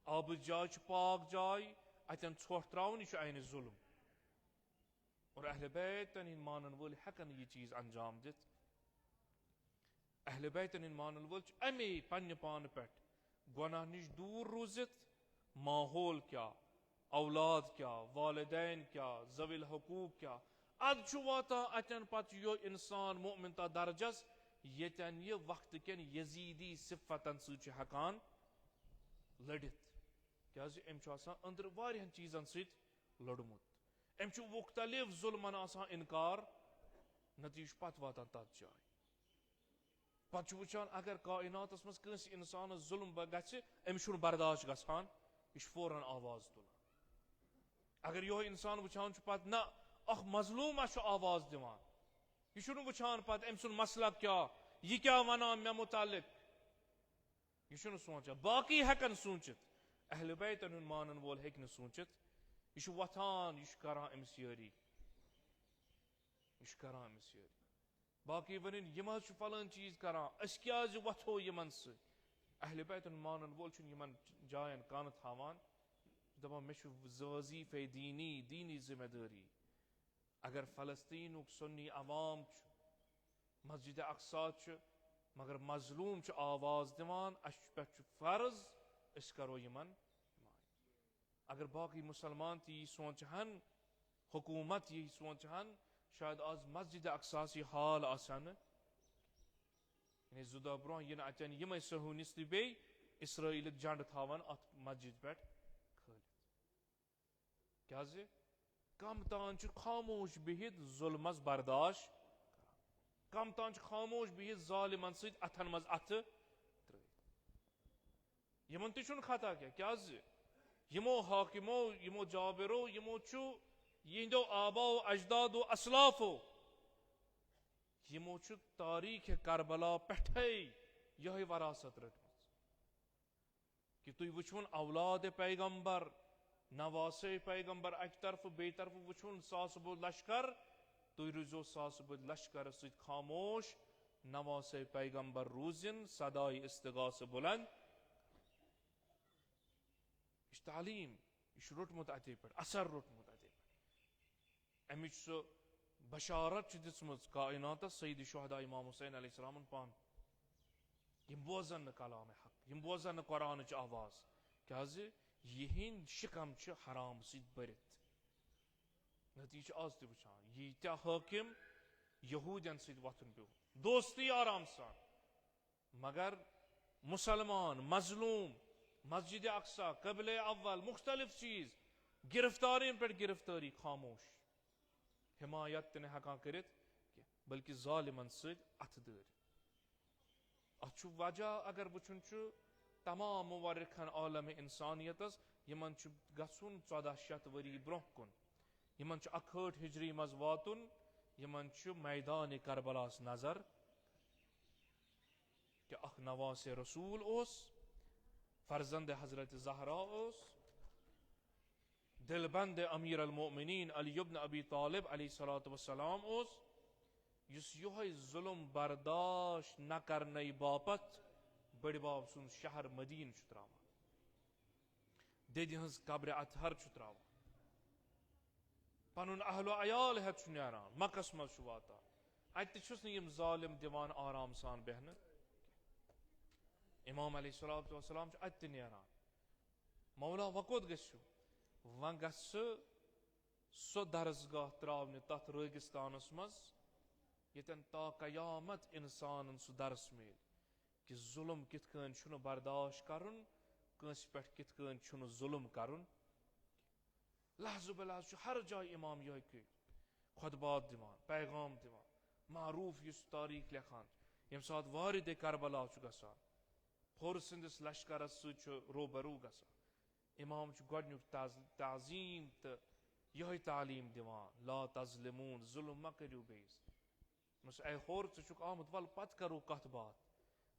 آب جائے پاک جائے اتن ژھوٹ تراؤن یہ عین ظلم اور اہل بیتن ہند مانن وول ہیکن یہ چیز انجام دت. اہل بیتن ہند مانن وول امی پنہ پان پہ گناہ نش دور روزت ماحول کیا اولاد کیا والدین کیا ذوی الحقوق کیا اد واتا اتن پتہ یہ انسان مؤمن تا درجس یتن یہ وقت کن یزیدی صفتن ست ہکان لڑت کیاز ام اندر واریاہن چیزن ست لڑمت ام مختلف ظلمن آسان انکار نتیجہ پتہ واتان تت جائے پتہ وچان اگر کائناتس مز کنس انسانس ظلم گژھِ امس برداشت گژھان یہ فوراً آواز تلان. اگر یہ انسان وچان پتہ نہ اخ مظلوم آواز دِوان یہ وچان پتہ ام سن مسلک کیا یہ کیا ونان مے متعلق یہ سوچان باقی ہیکن سوچت اہل بیتن ہند مانن وول ہیکہ نہ سوچت یہ وتھان یہ کران امس یاری یہ کران امس یاری باقی ون یم فلان چیز کران اس کیاز وتھو یمن ست اہل بیتن مانن وول یمن جائن کان تھاوان دپان مے وظیفہ دینی ذمہ داری. اگر فلسطین سنی عوام مسجد اقصی مگر مظلوم آواز دِوان اس پہ فرض اس کرو یمن. اگر باقی مسلمان تی سوچہن حکومت یہ سوچہن شاید آز مسجد اقصی حال آسان یعنی زٕ دۄہ برونٛہہ یِنہٕ اَتٮ۪ن یِمے صہیونِسٹ بیٚیہِ اسرائیلٕکۍ جنڈٕ تھاوان اَتھ مسجد پٮ۪ٹھ کھٲلِتھ. کیٛازِ کم تام چھُ خاموش بِہِتھ ظُلمس برداشت کران, کم تام چھُ خاموش بِہِتھ ظالمن سۭتۍ اَتھن منٛز اَتھٕ ترٲوِتھ. یِمن تہِ چھُنہٕ خطا کیٚنٛہہ, کیٛازِ یِمو حاکِمو, یِمو جابِرو, یِمو چھُ یِہنٛدیو آباو اجدادو اسلافو یِمو چھُ تاریٖخِ کربلا پٮ۪ٹھے یِہے وراثت رٔٹمٕژ کہِ تُہۍ وٕچھوُن اولادِ پیغمبر, نواسے پیغمبر اکہِ طرفہٕ, بیٚیہِ طرفہٕ وٕچھوُن ساسہٕ بوٚد لشکر, تُہۍ روٗزِو ساسہٕ بٔدۍ لشکرس سۭتۍ خاموش, نواسے پیغمبر روٗزِن سداے استغاثہٕ بُلند. یہِ چھِ تعلیٖم, یہِ چھُ روٚٹمُت اَتے پٮ۪ٹھ, اثر روٚٹمُت اَتے پٮ۪ٹھ. اَمِچ سۄ بشارت چھِ دِژمٕژ کائناتس سید شہداء امام حسین علیہ السلامن پانہٕ. یِم بوزن نہٕ کلامِ حق, یِم بوزن نہٕ قرآنٕچ آواز, کیٛازِ یِہنٛدۍ شِکم چھِ حرام سۭتۍ بٔرِتھ. نتیجہٕ چھِ آز تہِ وٕچھان, ییٖتیاہ حٲکِم یہوٗدین سۭتۍ وۄتھُن پیوٚو, دوستی آرام سان, مگر مُسلمان, مظلوم, مسجد اقصا, قبلے اول, مختلف چیٖز, گرفتارین پٮ۪ٹھ گرفتٲری, خاموش, حمایت تہِ نہٕ ہٮ۪کان کٔرِتھ کینٛہہ, بلکہِ ظالمن سۭتۍ اَتھٕ دٲرۍ. اتھ چھُ وجہ اگر وٕچھُن چھُ تمام مورخن عالمِ انسانیتس, یِمن چھُ گژھُن 1400 ؤری برونٛہہ کُن, یِمن چھُ 61 ہجری منٛز واتُن, یِمن چھُ میدانِ کربلاہس نظر کہِ اکھ نواسِ رسوٗل اوس, فرزند حضرت زہرا اوس, دل بند امیر المؤمنین علی ابن ابی طالب علیہ الصلوۃ والسلام اوس, یُس یِہوے ظُلم برداشت نہ کرنہٕ باپتھ بٔڑِبب سُنٛد شہر مدیٖنہٕ چھُ تراوان, دٮ۪دِ ہٕنٛز قبرِ اطہر چھُ تراوان, پنُن اہل و عیال ہٮ۪تھ چھُ نیران, مکس منٛز چھُ واتان, اتہِ تہِ چھُس نہٕ یِم ظالم دِوان آرام سان بیہنہٕ. امام علیہ الصلوۃ والسلام چھُ اتہِ تہِ نیران, مولا وۄنۍ کوٚت گٔژھِو, وۄنۍ گژھِ سۄ درسگاہ تراونہِ تتھ رٲگِستانس منٛز ییٚتٮ۪ن تا قیامت انسانن سُہ درس میلہِ کہِ ظُلم کِتھ کٔنۍ چھُنہٕ برداشت کرُن, کٲنٛسہِ پٮ۪ٹھ کِتھ کٔنۍ چھُنہٕ ظُلم کرُن. لحظہٕ بہ لحظہٕ چھُ ہر جایہِ امام یِہوے خۄطبات دِوان, پیغام دِوان, معروٗف یُس تاریٖخ لیکھان, ییٚمہِ ساتہٕ وارِدِ کربلا چھُ گژھان, پھوٚر سٕنٛدِس لشکرس سۭتۍ چھُ روبروٗ گژھان, امام چھُ گۄڈنیُک تعظیٖم تہٕ یِہوے تعلیٖم دِوان, لا تظلموٗن, ظُلم مہ کٔرِو بیٚیِس. اے ہور, ژٕ چھُکھ آمُت ول پتہٕ کرو کتھ باتھ,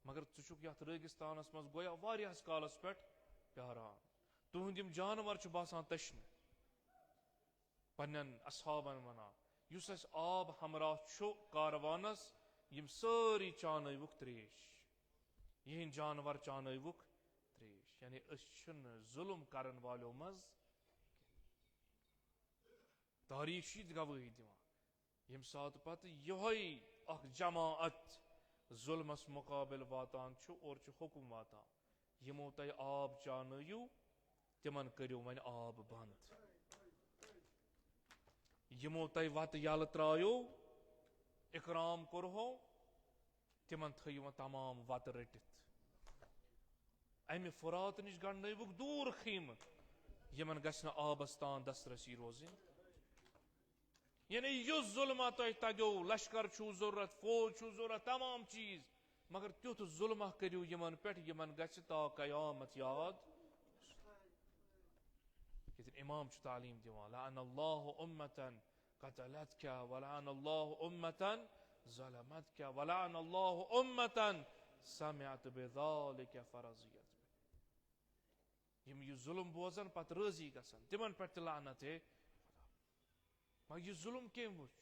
مگر ژٕ چھُکھ یتھ رٲگِستانس منٛز گویا واریاہس کالس پٮ۪ٹھ پیاران, تُہنٛد یِم جانور چھِ باسان تٔچھنہٕ. پننٮ۪ن اصحابن ونان, یُس اسہِ آب ہمراہ چھُ کاروانس, یِم سٲری چانٲوُکھ تریش, یِہنٛدۍ جانور چانٲوُکھ تریش. یعنی أسۍ چھِنہٕ ظُلم کرن والیو منٛز, تاریٖخ چھِ یہِ گوٲہی دِوان. ییٚمہِ ساتہٕ پتہٕ یِہوے اکھ جماعت ظُلمس مُقابل واتان چھُ اور چھُ حُکم واتان, یِمو تۄہہِ آب چانٲیِو تِمن کٔرِو وۄنۍ آب بنٛد, یِمو تۄہہِ وتہٕ یلہٕ ترٛایو, اِکرام کوٚرہو, تِمن تھٲیِو وۄنۍ تمام وتہٕ رٔٹِتھ. امہِ فرات نِش گنڈنٲوُکھ دوٗر خیٖمہٕ, یِمن گژھِ نہٕ آبس تان دسترسی روزٕنۍ. یعنی یُس ظُلما تۄہہِ تگیو, لشکر چھُو ضروٗرت, فوج چھُو ضروٗرت, تمام چیٖز, مگر تیُتھ ظُلما کٔرِو یِمن پٮ۪ٹھ یِمن گژھِ تا قیامت یاد. ییٚتٮ۪ن امام چھُ تعلیٖم دِوان, لعن اللہ اُمتن قتلتکا ولعن اللہ اُمتن ظلمتکا ولعن اللہ اُمتن سمعت بذلک فرضیت. یِم یہِ ظُلم بوزن پتہٕ رٲضی گژھن, تِمن پٮ۪ٹھ تہِ لعنت ہے. مگر یہِ ظُلم کٔمۍ وٕچھ,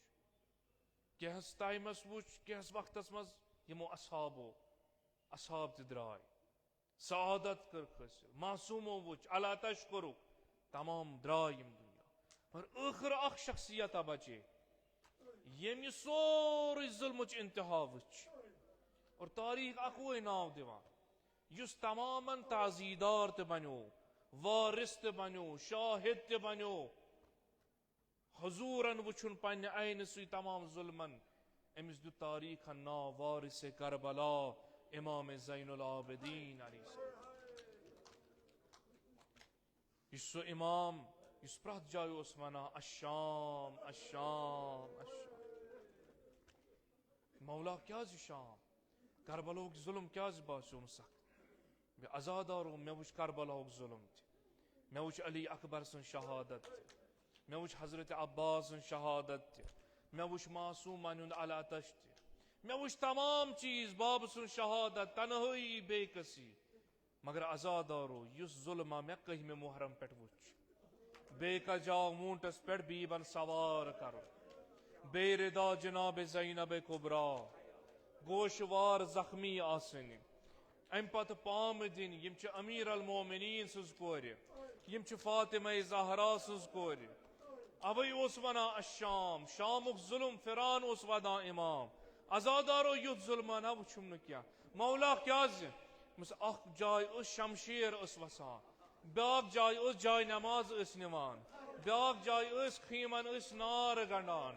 کینٛہس ٹایمس وٕچھ, کینٛہس وقتس منٛز یِمو اصحاب تہِ درٛاے, سعادت کٔرٕکھ حٲصِل, معصوٗمو وٕچھ, اللہ تشکرُک, تمام درٛاے یِم دُنیا. مگر ٲخر اکھ شخصیتا بچے ییٚمۍ یہِ سورُے ظُلمٕچ انتہا وٕچھ, اور تاریٖخ اکوے ناو دِوان, یُس تمامن تعزیٖدار تہِ بنیو, وارث تہِ بنیو, شاہد تہِ بنیو, حضوٗرن وٕچھُن پننہِ عینہٕ سۭتۍ تمام ظُلمن, امس دیت تاریخ ناو وارث کربلا امام زین العابدین علیہ السلام. یس سو امام یس پرٛتھ جایہِ اوس ونان الشام الشام الشام. مولا کیازِ شام؟ کربلاہُک ظلم کیازِ باسیوم سخت؟ بے عزادارو مےٚ وٕچھ کربلاہُک ظلم تہِ، مےٚ وٕچھ علی اکبر سٕنٛز شہادت تہِ، مےٚ وٕچھ حضرت عباس سٕنٛز شہادت تہِ، مےٚ وٕچھ معصوٗمن ہُنٛد العطش تہِ، مےٚ وٕچھ تمام چیٖز بابہٕ سٕنٛز شہادت تنہٲیی بے کسی. مگر عزادارو یُس ظلما مےٚ کٔہمہِ محرم پٮ۪ٹھ وٕچھ، بیٚیہِ کجاو ووٗنٛٹس پٮ۪ٹھ بیٖبن سوار کرُن، بیٚیہِ ردا جناب زینب کبرا، گوشوار زخمی آسٕنۍ، امہِ پتہٕ پامہٕ دِنۍ یِم چھِ امیر المومنین سٕنٛز کورِ، یِم چھِ فاطمہ زہرا سٕنٛز کورِ. اوے اوس ونان الشام، شامُک ظلم پھران اوس ودان امام. عزادارو یُتھ ظلمانہ وٕچھُم نہٕ کینٛہہ. مولا کیازِ؟ اکھ جاے ٲس شمشیر ٲس وسان، بیاکھ جاے ٲس جاے نماز ٲسۍ نِوان، بیاکھ جاے ٲسۍ خیٖمن ٲسۍ نار گنڈان.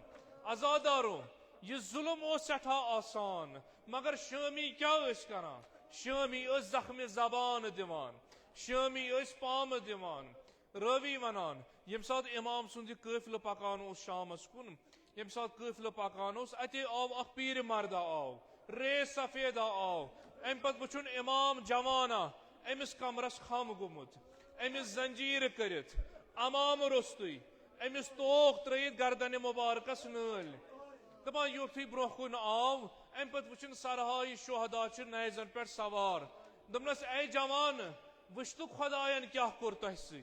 عزادارو یہ ظلم اوس سٮ۪ٹھاہ آسان، مگر شٲمی کیاہ ٲسۍ کران؟ شٲمی ٲسۍ زخمِ زبان دِوان، شٲمی ٲسۍ پامہٕ دِوان. رٲوی ونان ییٚمہِ ساتہٕ امام سُنٛد یہِ قٲفلہٕ پکان اوس شامس کُن، ییٚمہِ ساتہٕ قٲفلہٕ پکان اوس اتے آو اکھ پیٖرِ مردہ آو، ریٖس سفیدہ آو. امہِ پتہٕ وٕچھُن امام جوانا، أمِس کمرس خم گوٚمُت، أمِس زنجیٖر کٔرِتھ، امام روٚستُے، أمِس توق ترٲیِتھ گردنہِ مُبارکس نٲلۍ. دپان یُتھُے برونٛہہ کُن آو، امہِ پتہٕ وٕچھُن سرہاے شہدا چھِ نیزن پٮ۪ٹھ سوار. دوٚپنس اے جوان وٕچھ تہٕ خۄداین کیاہ کوٚر تۄہہِ سۭتۍ،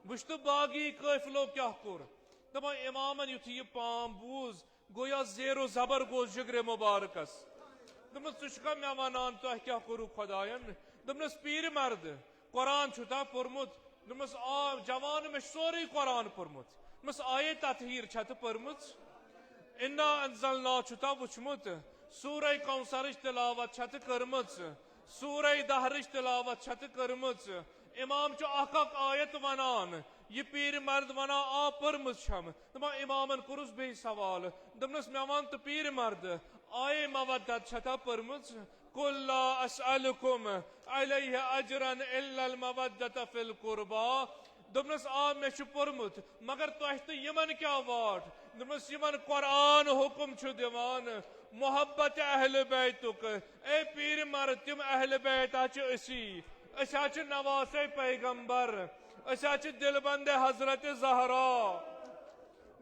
وٕچھ تہٕ باقی قٲفلو کیاہ کوٚر. دپان امامن یُتھُے یہِ پام بوٗز گویا زیرو زبر گوٚو جگرِ مُبارکس. دوٚپمس ژٕ چھُکھا مےٚ ونان تۄہہِ کیاہ کوٚروٕ خۄداین؟ دوٚپنس پیٖرِ مرد قرآن چھُتھا پوٚرمُت؟ دوٚپمس آ جوان مےٚ چھُ سورُے قرآن پوٚرمُت. دوٚپمس آیے تطہیٖر چھا تہٕ پٔرمٕژ؟ انا انزلنا چھُتھا وٕچھمُت؟ سورہ کوثرٕچ تلاوت چھا تہٕ کٔرمٕژ؟ سورہ دہرٕچ تلاوت چھا تہٕ کٔرمٕژ؟ امام چھُ اکھ اکھ آیت ونان، یہ پیٖرِ مرد ونان آ پٔرمٕژ چھم. دپان امامن کوٚرُس بیٚیہِ سوال، دوٚپنس مےٚ ون تہٕ پیٖرِ مرد آیے مودت چھتا پٔرمٕژ؟ قل لا اسألکم علیہ اجرا الا المودۃ فی القربا. دوٚپنس آ مےٚ چھُ پوٚرمُت، مگر تۄہہِ تہٕ یِمن کیاہ واٹ؟ دوٚپنس یِمن قرآن حکم چھُ دِوان محبت اہل بیتُک. اے پیٖرِ مرد تِم اہل بیت ہا چھِ أسی، أسۍ ہا چھِ نواسے پیغمبر، أسۍ ہا چھِ دل بندے حضرت زہرا.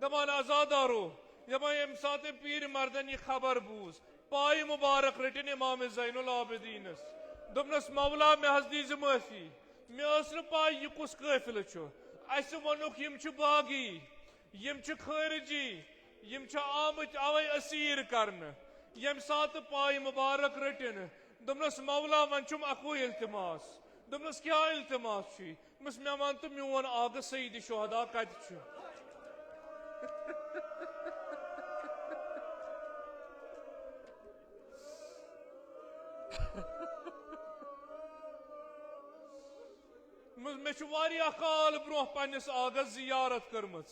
دپان عزادارو دپان ییٚمہِ ساتہٕ أمۍ پیٖرِ مردن یہِ خبر بوٗز پایہِ مُبارک رٔٹِن امام زین العابدیٖنس. دوٚپنس مولا مےٚ حظ دیٖزِ معٲفی، مےٚ ٲس نہٕ پاے یہِ کُس قٲفلہٕ چھُ. اسہِ ووٚنُکھ یِم چھِ باغی، یِم چھِ خٲرجی، یِم چھِ آمٕتۍ اوے أسیٖر کرنہٕ. ییٚمہِ ساتہٕ پایہِ مُبارک رٔٹِن دوٚپنس مولا وۄنۍ چھُم اکوے التماس. دوٚپنس کیاہ التماس چھُے؟ دوٚپمس مےٚ ون تہٕ میون آغا سید شہدا کتہِ چھُ؟ مےٚ چھُ واریاہ کال برونٛہہ پننِس آغس زیارت کٔرمٕژ،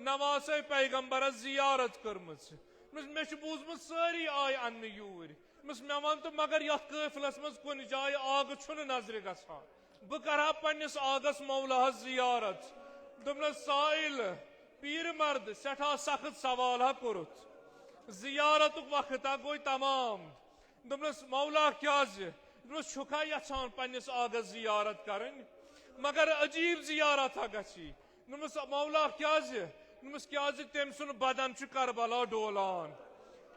نواسے پیغمبرس زیارت کٔرمٕژ. مےٚ چھُ بوٗزمُت سٲری آیہِ اننہٕ یوٗرۍ. مےٚ ون تہٕ مگر یتھ قٲفلس منٛز کُنہِ جایہِ آگہٕ چھُنہٕ نظرِ گژھان، بہٕ کرٕ ہا پننِس آغس مولاہس زیارت. دوٚپنس سائل پیٖرِ مرد سٮ۪ٹھاہ سخت سوال ہا کوٚرُتھ، زیارتُک وقت ہا گوٚو تمام. دوٚپنس مولا کیازِ؟ دوٚپنس چھُکھا یژھان پننِس آغس زیارت کرٕنۍ؟ مگر عجیٖب زیارت ہا گژھی. دوٚپمس مولا کیازِ؟ دوٚپمس کیازِ تٔمۍ سُنٛد بدن چھُ کربلا ڈولان،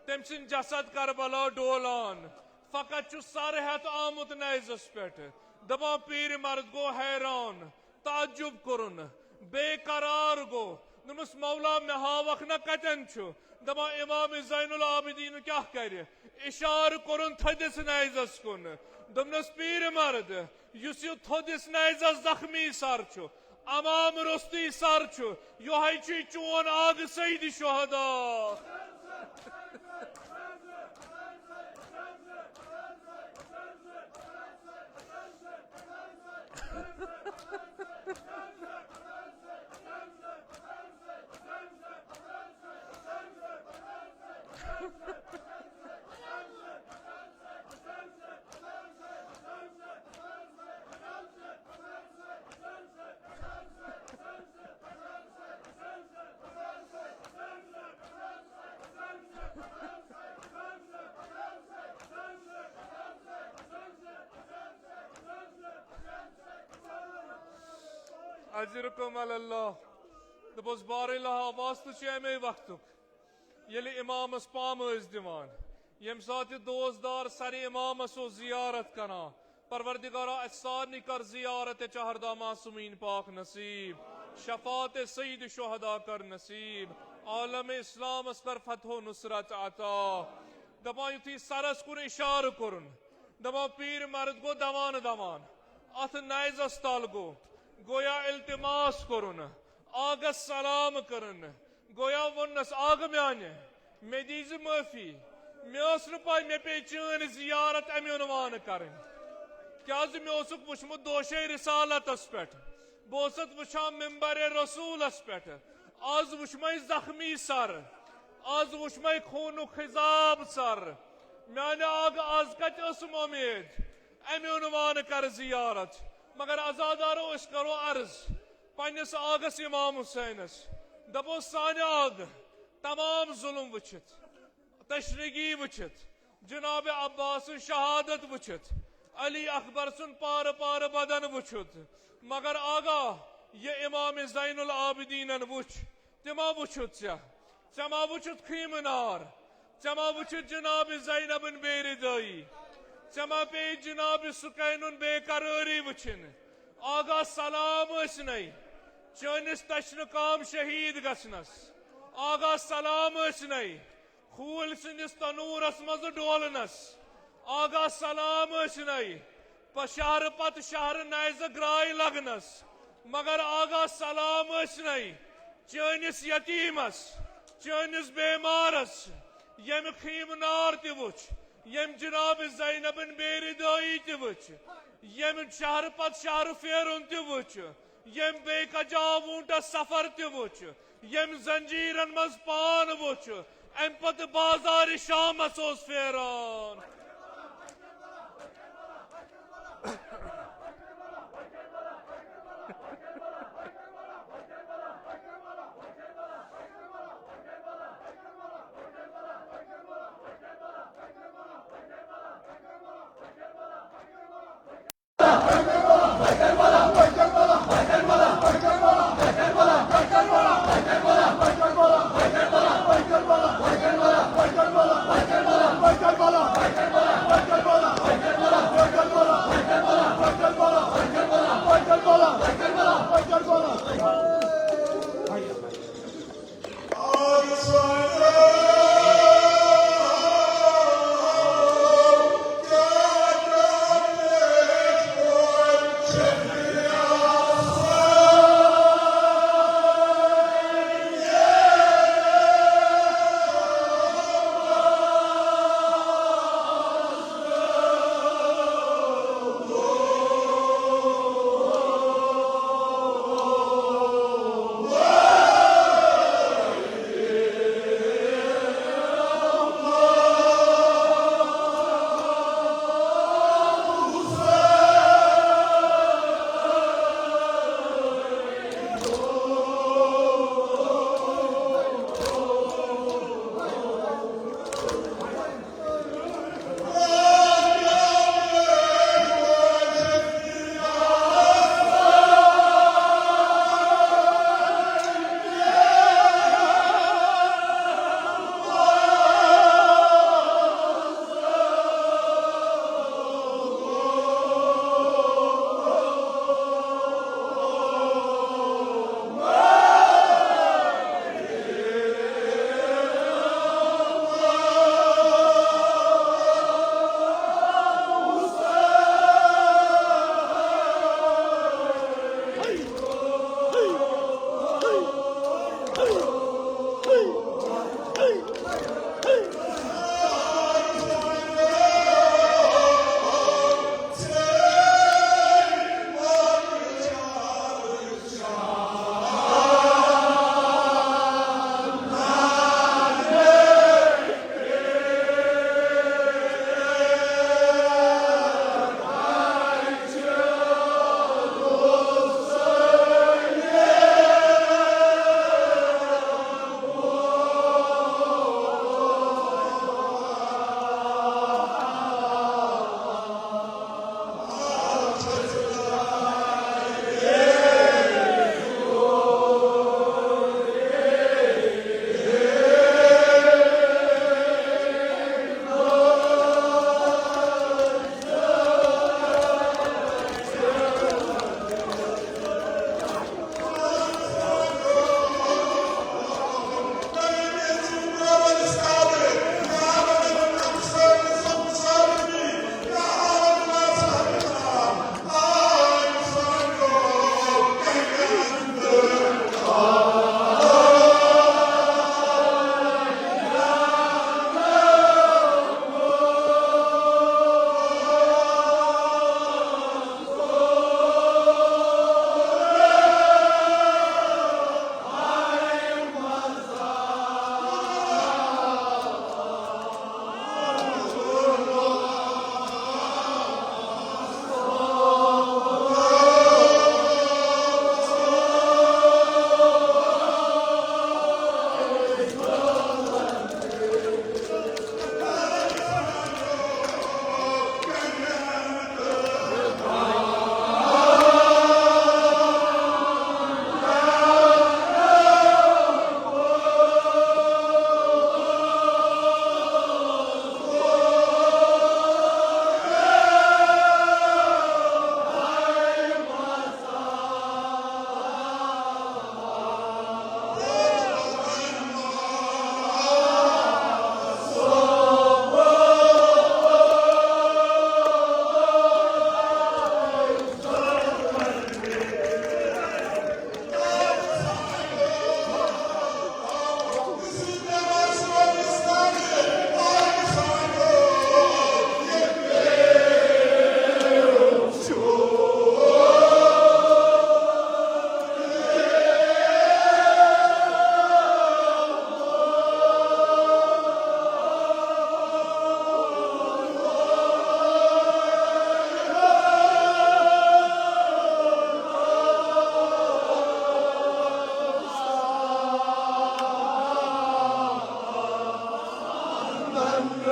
تٔمۍ سٕنٛدۍ جسد کربلا ڈولان، فقط چھُ سر ہٮ۪تھ آمُت نیزس پٮ۪ٹھ. دپان پیٖرِ مرد گوٚو حیران، تعجب کوٚرُن، بے قرار گوٚو. دوٚپمس مولا مےٚ ہاوکھ نا کتٮ۪ن چھُ؟ دپان امام زین العابدیٖن کیاہ کرِ؟ اشارٕ کوٚرُن تھٔدِس نیزس کُن. دوٚپنس پیٖرِ مرد یُس یہِ تھوٚدِس نیزس زخمی سر چھُ، امام روٚستُے سر چھُ، یِہوے چھُے چون آغا سید شہدا. اجرکم علی اللہ دپوس بار اللہ واسطہ چھ امی وقتک یلی امامس پام ٲسۍ دِوان یم ساتہ دوزدار سر امامس او زیارت کران پروردگارا اَسہِ سارنٕے کر زیارت چہردہ معصومین پاک نصیب شفاعت سید شہداء کر نصیب عالم اسلام اس کر فتح و نصرت عطا دپان یُتھُے سرس کُن اشارہ کورُن دپان پیر مرد گو دوان دوان اتھ نیزس تل گویا التماس کورُن آگس سلام کرن گویا ونس آگ میانہ مے دیز معافی مے ٲس نہٕ پاے مے پے چٲنۍ زیارت امہِ عنوان کرٕنۍ کیازِ مے اوسُکھ وٕچھمُت دوشے رسالتس پٮ۪ٹھ بہٕ اوسُتھ وٕچھان ممبر رسولس پٮ۪ٹھ آز وٕچھمے زخمی سر آز وٕچھمے خوٗنُک خضاب سر میانہِ آگ آز کتہِ ٲسٕم اُمید امہِ عنوان کر زیارت مگر ازادارو أسۍ کرو عرض پننس آگس امام حسینس دپو سانہِ آگ تمام ظلم وٕچھِتھ تشنگی وچھت جناب عباس شہادت وچھت علی اکبر سن پار پار بدن وچھت مگر آگاہ یہ امام زین العابدین وچھ تما وچھت چما وچھت خیمنار چما وچھت جناب زینب بیردائی چما پی جناب سکین بے قراری وچھن آگاہ سلام اسنائی چانس تشن کام شہید گسنس آگاہ سلام اسنائی خول سندس تنورس مز ڈولنس آگاہ سلام اسنائی شہر پت شہر نیز گرائی لگنس مگر آگاہ سلام اسنائی چانس یتیمس چانس بیمارس یم خیم نار تی وچھ یم جناب زینب بیردائی تی وچھ یم شہر پت شہر فیرون تی وچھ یم بے کجاوونٹ سفر تی وچھ یم زنجیرن مز پان وچھ ام پت بازار شام اوس پھیران Bala Hey,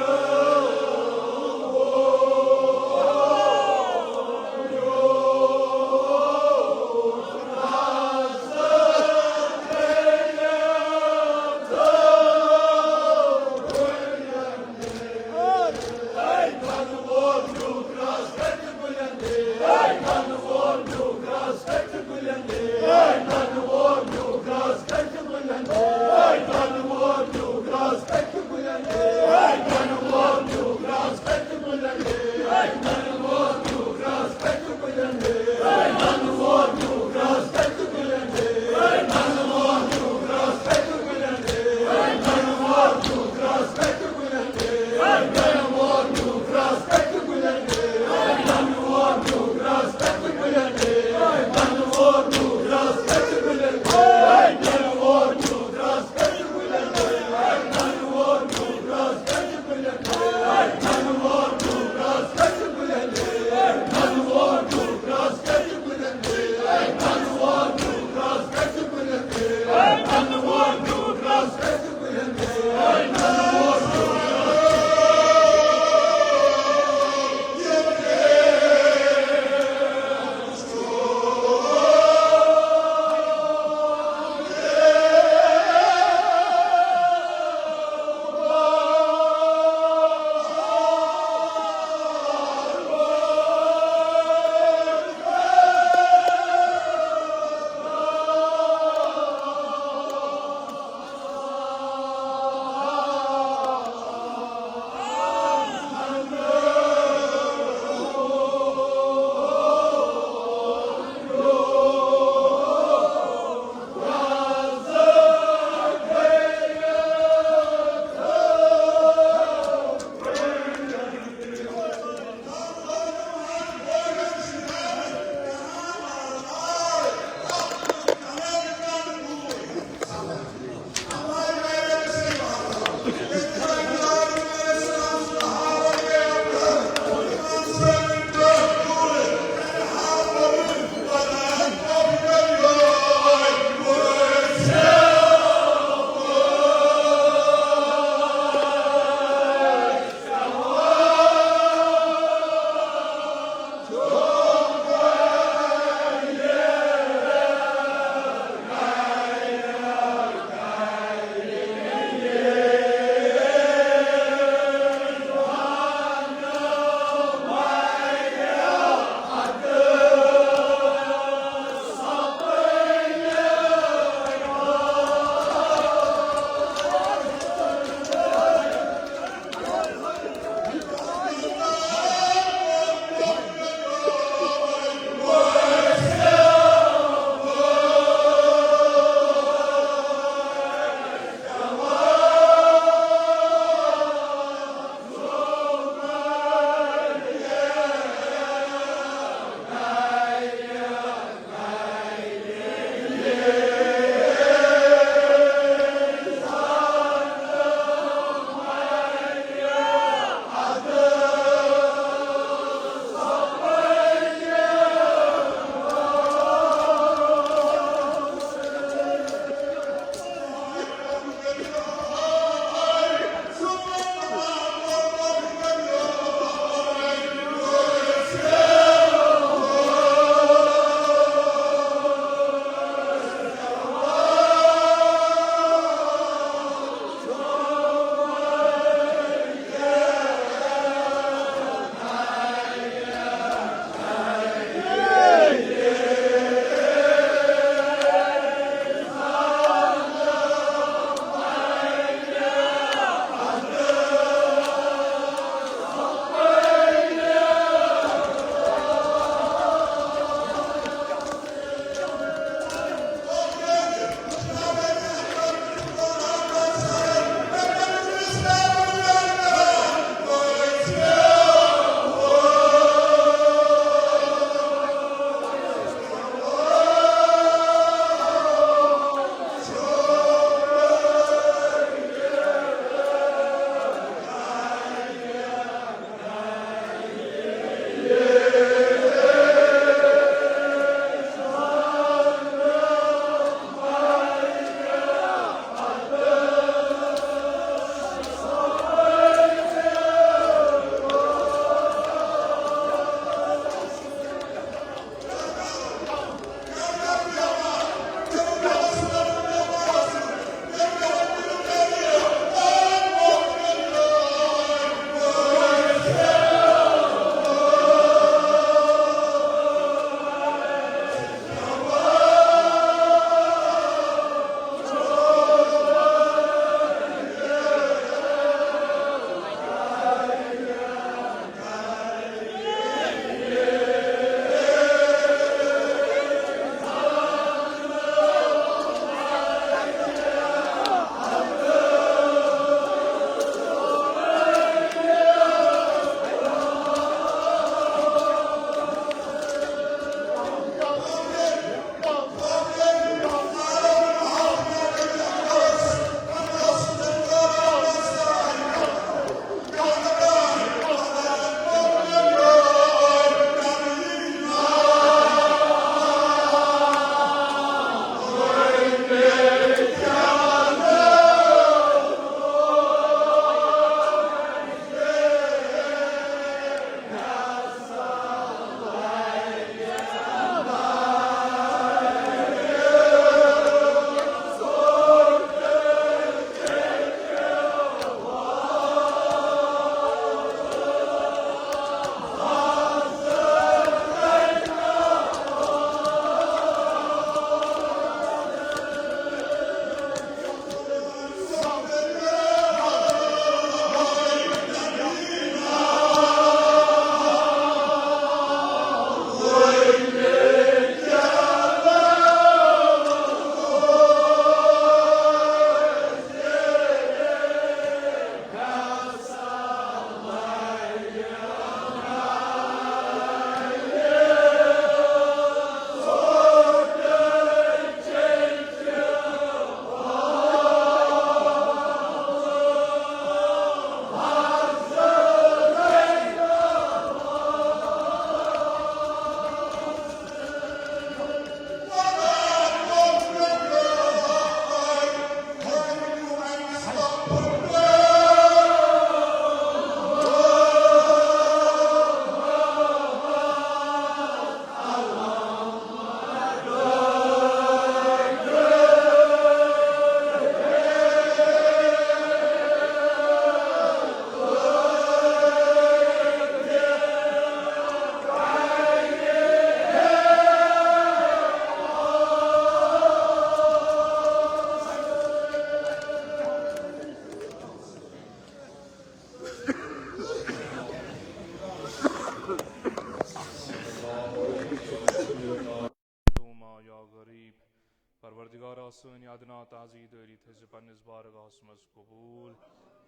پروردگارا سنی ادنا تعزیه داری تز پنز بارگاه اسمز قبول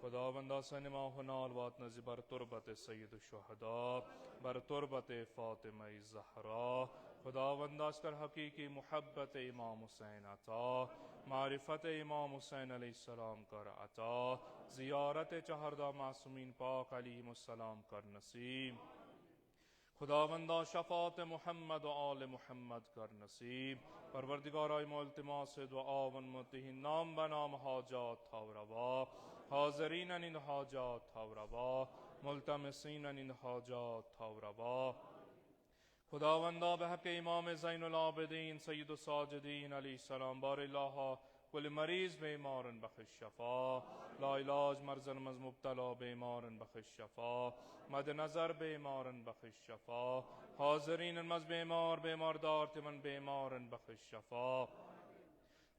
خداوندا سن ما هنال وات نزی بر تربت سید الشهدا بر تربت فاطمه زهرا خداوندا اسکر حقیقی محبت امام حسین عطا معرفت امام حسین علیہ السلام کر عطا زیارت چہردہ معصومین پاک علیہم السلام کر نصیب خداوندا شفاعت محمد و آل محمد کر نصیب پروردگارای التماس دعا و متهین نام بنام حاجات ها و روا حاضرین این حاجات ها و روا ملتمسین این حاجات ها و روا خداوندا به حق امام زین العابدین سید الساجدین علیه السلام بار الله کل مریض بیمارن بخش شفا لا علاج مرزن مز مبتلا بیمارن بخش شفا مد نظر بیمارن بخش شفا حاضرین مز بیمار دارت من بیمارن بخش شفا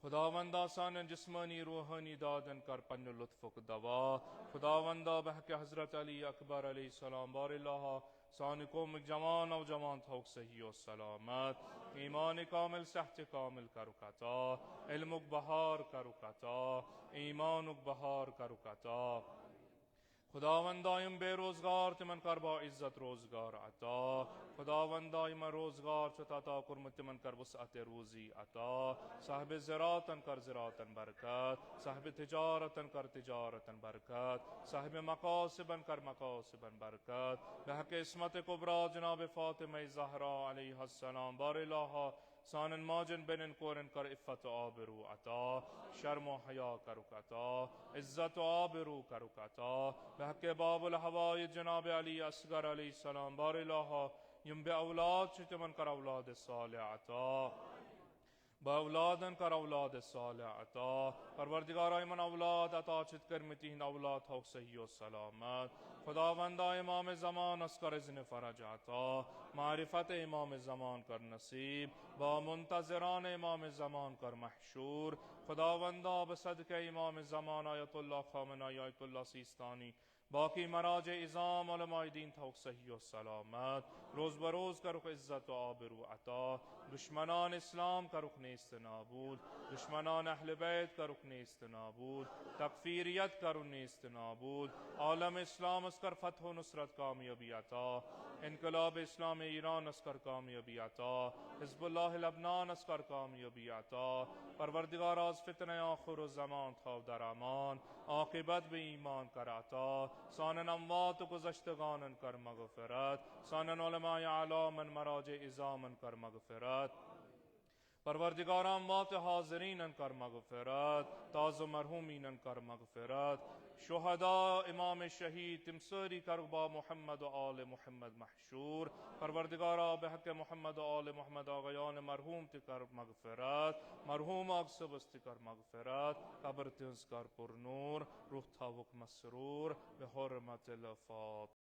خداوندا سان جسمانی روحانی دادن کر پن لطفک دوا خداوندا به حق حضرت علی اکبر علیہ السلام بار الله سان قوم جوان و جوان توک صحیح و سلامت ایمان کامل صحت کامل کرو کتا علم بهار کرو کتا ایمان بهار کرو کتا خداوندایم بے روزگار تمن کر با عزت روزگار عطا خداوندایم روزگار چو عطا کرمت من کر وسعت روزی عطا صاحب زراعتن کر زراعتن برکت صاحب تجارتن کر تجارتن برکت صاحب مقاصبن کر مقاصبن برکت به حق اسمت کبرا جناب فاطمه زهرا علیہ السلام بار الله سانن ماجن بنن کورن کر عفت و آبرو عطا شرم و حیا کرو عطا عزت و آبرو کرو عطا به حق باب الهوای جناب علی اصغر علیہ السلام بار الله یم به اولاد شت من کر اولاد صالح عطا با اولادن کر اولاد صالح عطا پروردگارای من اولاد عطا چت کر متین اولاد ہو صحیح و سلامت خداوندا امام زمان اسکر ازن فرج عطا معرفت امام زمان کر نصیب با منتظران امام زمان کر محشور خداوندا بصدق امام زمان آیت الله خامنه‌ای آیت الله سیستانی باقی مراجع ازام علماء دین توک صحیح و سلامت روز بروز کرو عزت و آبرو عطا دشمنان اسلام کرو نیست نابود دشمنان اهل بیت کرو نیست نابود تکفیریت کرو نیست نابود عالم اسلام اسکر فتح و نصرت کامیابی عطا انقلاب اسلام ایران اسکر کامیابی عطا حزب الله لبنان اسکر کامیابی عطا پروردگار از فتنه آخر و زمان تا در امان عاقبت به ایمان کر عطا سانن اموات و گذشتگانن کر مغفرت سانن علماء اعلامن مراجع ازامن کر مغفرت پروردگار اموات حاضرینن کر مغفرت تاز و مرحومینن کر مغفرت شهدا امام شهید تمسری کر با محمد و آل محمد محشور پروردگارا به حق محمد و آل محمد آقایان مرحوم تکر مغفرت مرحوم اکسب استکر مغفرت قبر تنز کر پر نور روح تاوک مسرور به حرمت الفاتح